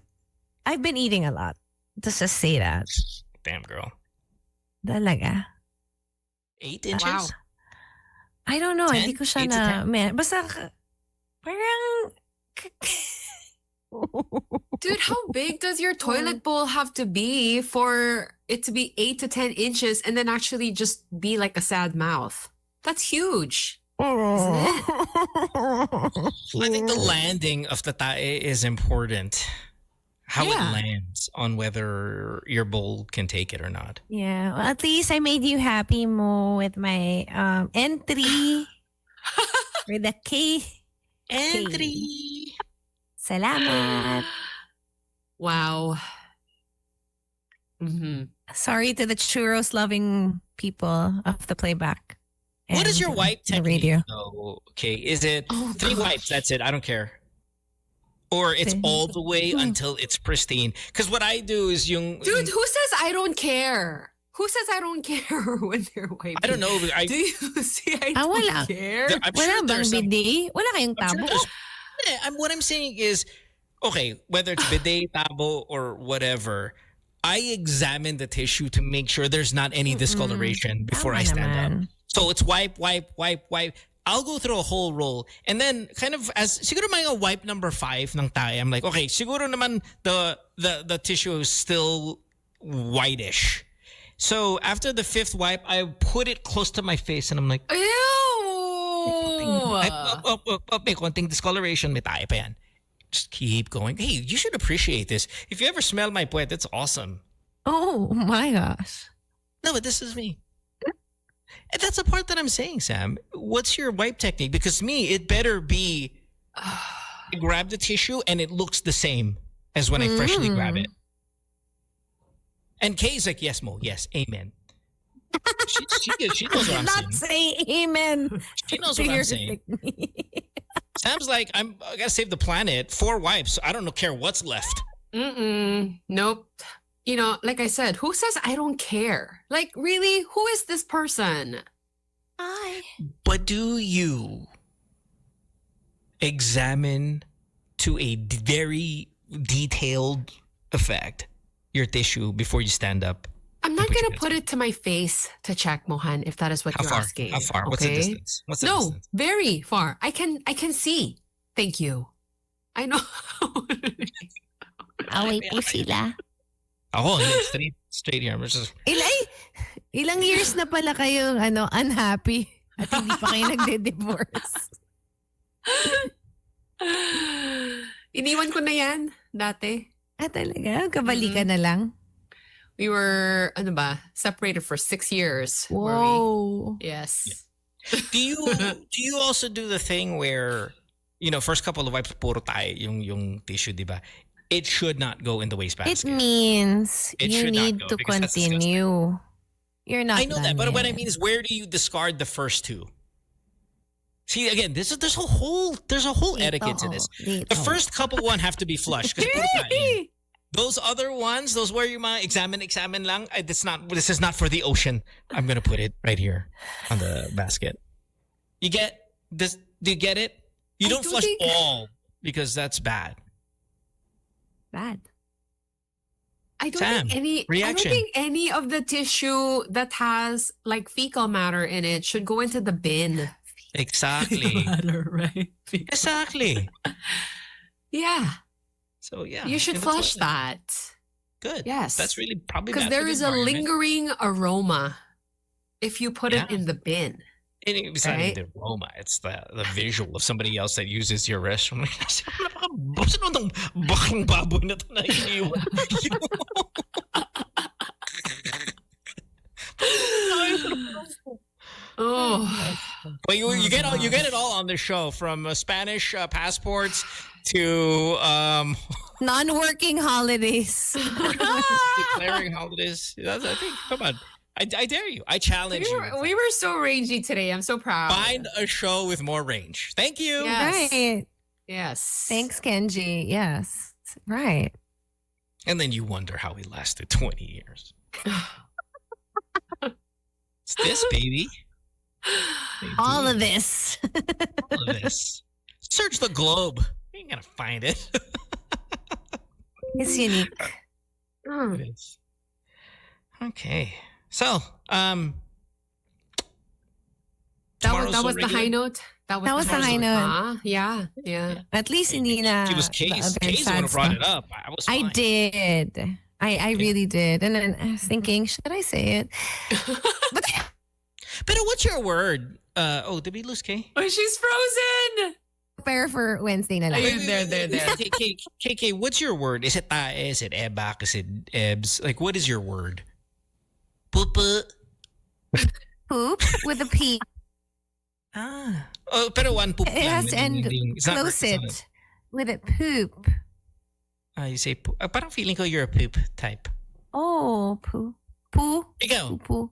I've been eating a lot. Let's just say that. Damn, girl. Talaga. 8 inches? Wow. I don't know. 10? Hindi ko siya 8 to na... 10? Basta... Parang... Dude, how big does your toilet bowl have to be for it to be 8 to 10 inches and then actually just be like a sad mouth? That's huge. Isn't it? I think the landing of the tae is important. How it Yeah. lands on whether your bowl can take it or not. Yeah. Well, at least I made you happy, Mo, with my entry. For the K. Entry. Salamat. Wow. Sorry to the churros loving people of the playback. What is and your wipe the technique, radio? though? Okay, is it Oh, 3 gosh. wipes? That's it. I don't care. Or it's all the way until it's pristine. Because what I do is yung... Dude, who says I don't care? Who says I don't care when they're wiping? I don't know. Do you see I don't wala. care? I'm Wala sure bang there's some... bidet? Wala kayong I'm sure tabo? there's- what I'm saying is, okay, whether it's bidet, tabo, or whatever, I examine the tissue to make sure there's not any discoloration before Tama I stand up. naman. So it's wipe. I'll go through a whole roll. And then kind of as siguro mga wipe number 5 ng tae, I'm like, okay, siguro naman the tissue is still whitish. So after the 5th wipe, I put it close to my face and I'm like, Ew! may konting discoloration, may tae pa yan. Just keep going. Hey, you should appreciate this. If you ever smell my puwet, it's awesome. Oh my gosh. No, but this is me. And that's the part that I'm saying, Sam. What's your wipe technique? Because to me, it better be I grab the tissue and it looks the same as when I freshly grab it. And Kay's like, yes, Mo, yes, amen. She knows what I'm saying. Not say amen. She knows what I'm saying. Sam's like, I gotta save the planet. 4 wipes. I don't care what's left. Nope. You know, like I said, who says I don't care? Like, really? Who is this person? But do you examine to a very detailed effect your tissue before you stand up? I'm not going to put it to my face to check, Mohan, if that is what you're asking. How far? What's the distance? No, very far. I can see. Thank you. I know. Away po sila. Oh, yeah, straight here. Ilang years na pala kayong unhappy at hindi pa kayo nagde-divorce? Iniwan ko na yan dati. Talaga? Kabalikan na lang? We were, separated for 6 years. Whoa. Yes. Do you also do the thing where, first couple of wipes, puro tayo yung tissue, di ba? It should not go in the wastebasket. It means you need to continue. You're not. I know done that, but yet. what I mean is, where do you discard the first 2? See, again, there's a whole etiquette to this. The first couple have to be flushed. Those other ones, those where you might examine lang. This is not for the ocean. I'm gonna put it right here on the basket. You get this? Do you get it? You don't flush all because that's bad. Bad. I don't think any of the tissue that has like fecal matter in it should go into the bin. Exactly. Matter, right? Exactly. Yeah. So yeah, you should flush that. Good. Yes, that's really probably because there is a lingering aroma if you put it in the bin. It's not even the aroma; it's the visual of somebody else that uses your restroom. Oh, well, you get it all on the show, from Spanish passports to non-working holidays, declaring holidays. I think. Come on, I dare you. I challenge you. We were so rangy today. I'm so proud. Find a show with more range. Thank you. Yes. Right. Yes. Thanks, Kenji. Yes. Right. And then you wonder how we lasted 20 years. It's this, baby. All of this. All of this. Search the globe. You ain't gonna find it. It's unique. It is. Okay. So, that was the high note. That was the high note. Yeah. At least hindi na. It was Case the one who brought it up. I did. I really did. And then I was thinking, should I say it? But what's your word? Did we lose Kay? Oh, she's frozen. Prepare for Wednesday na lang. There. KK, what's your word? Is it tae? Is it ebak? Is it ebs? Like, what is your word? Poop. Poop with a P. Oh, pero one poop. It has to end close it with a poop. You say poop. Parang feeling ko you're a poop type. Oh, poo. Poo. Ikaw. Poo.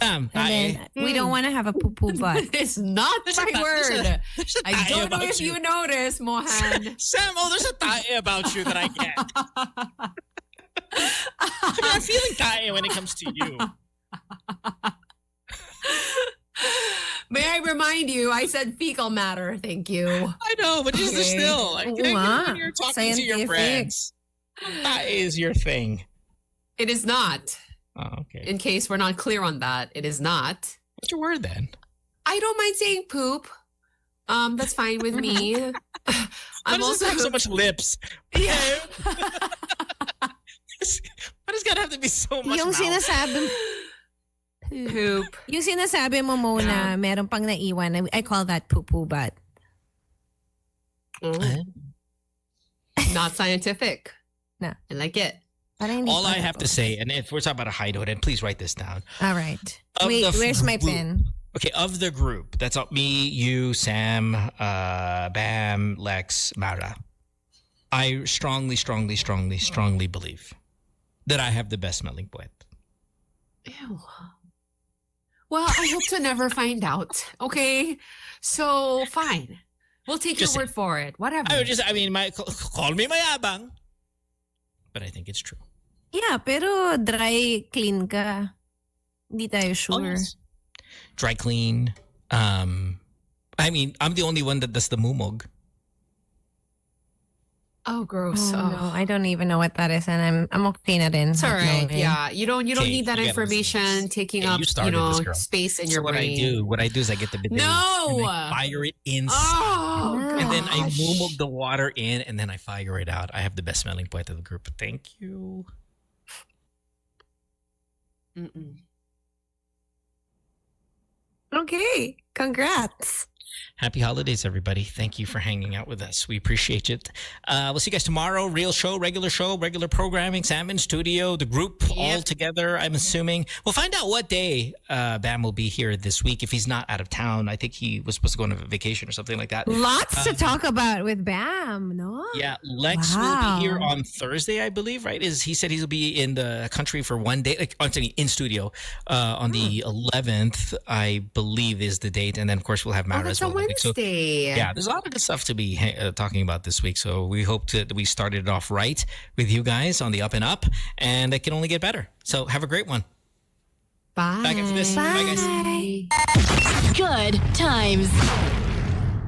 And then we don't want to have a poo-poo butt. It's not my word. I don't know if you noticed, Mohan. Sam, there's a tae about you that I get. I'm feeling tae when it comes to you. May I remind you, I said fecal matter. Thank you. I know, but just still. Like, when you're talking to your friends, tae is your thing. It is not. Oh, okay. In case we're not clear on that, it is not. What's your word then? I don't mind saying poop. That's fine with me. I'm also have so much lips. Yeah. Why does gotta have to be so much Yung mouth? sinasabi Poop. Yung sinasabi mo muna, meron pang naiwan. I call that poo-poo butt. Not scientific. No. I like it. Parang hindi All pa I have to tapos. say, and if we're talking about a hideout, and please write this down. All right. Of Wait, the where's my group- pen? Okay, of the group, that's me, you, Sam, Bam, Lex, Mara. I strongly believe that I have the best smelling poet. Ew. Well, I hope to never find out. Okay, so fine. We'll take Just your word for it. Whatever. Call me mayabang, but I think it's true. Yeah, pero dry clean ka. Hindi tayo sure. yes. Dry clean. I'm the only one that does the mumog. Oh, gross. Oh, no, I don't even know what that is, and I'm okay na din. It's all right. knowing. Yeah, you don't Okay, need that you gotta information listen. taking Okay, up you started this, girl. space in So your brain. what I do is I get the bidet No! and I fire it inside. Oh, And then I gosh. mumog the water in, and then I fire it out. I have the best smelling poet of the group. Thank you. Mm-mm. Okay, congrats. Happy holidays, everybody. Thank you for hanging out with us. We appreciate it. We'll see you guys tomorrow. Real show, regular programming. Sam in studio, the group all together, I'm assuming. We'll find out what day Bam will be here this week if he's not out of town. I think he was supposed to go on a vacation or something like that. Lots to talk about with Bam, no? Yeah, Lex will be here on Thursday, I believe, right? He said he'll be in the country for one day, in studio on the 11th, I believe is the date. And then, of course, we'll have Mara as That's a well. So, Wednesday. yeah, there's a lot of good stuff to be talking about this week. So we hope that we started it off right with you guys on the up and up, and it can only get better. So have a great one. Bye. Back after this. Bye, guys. Good times.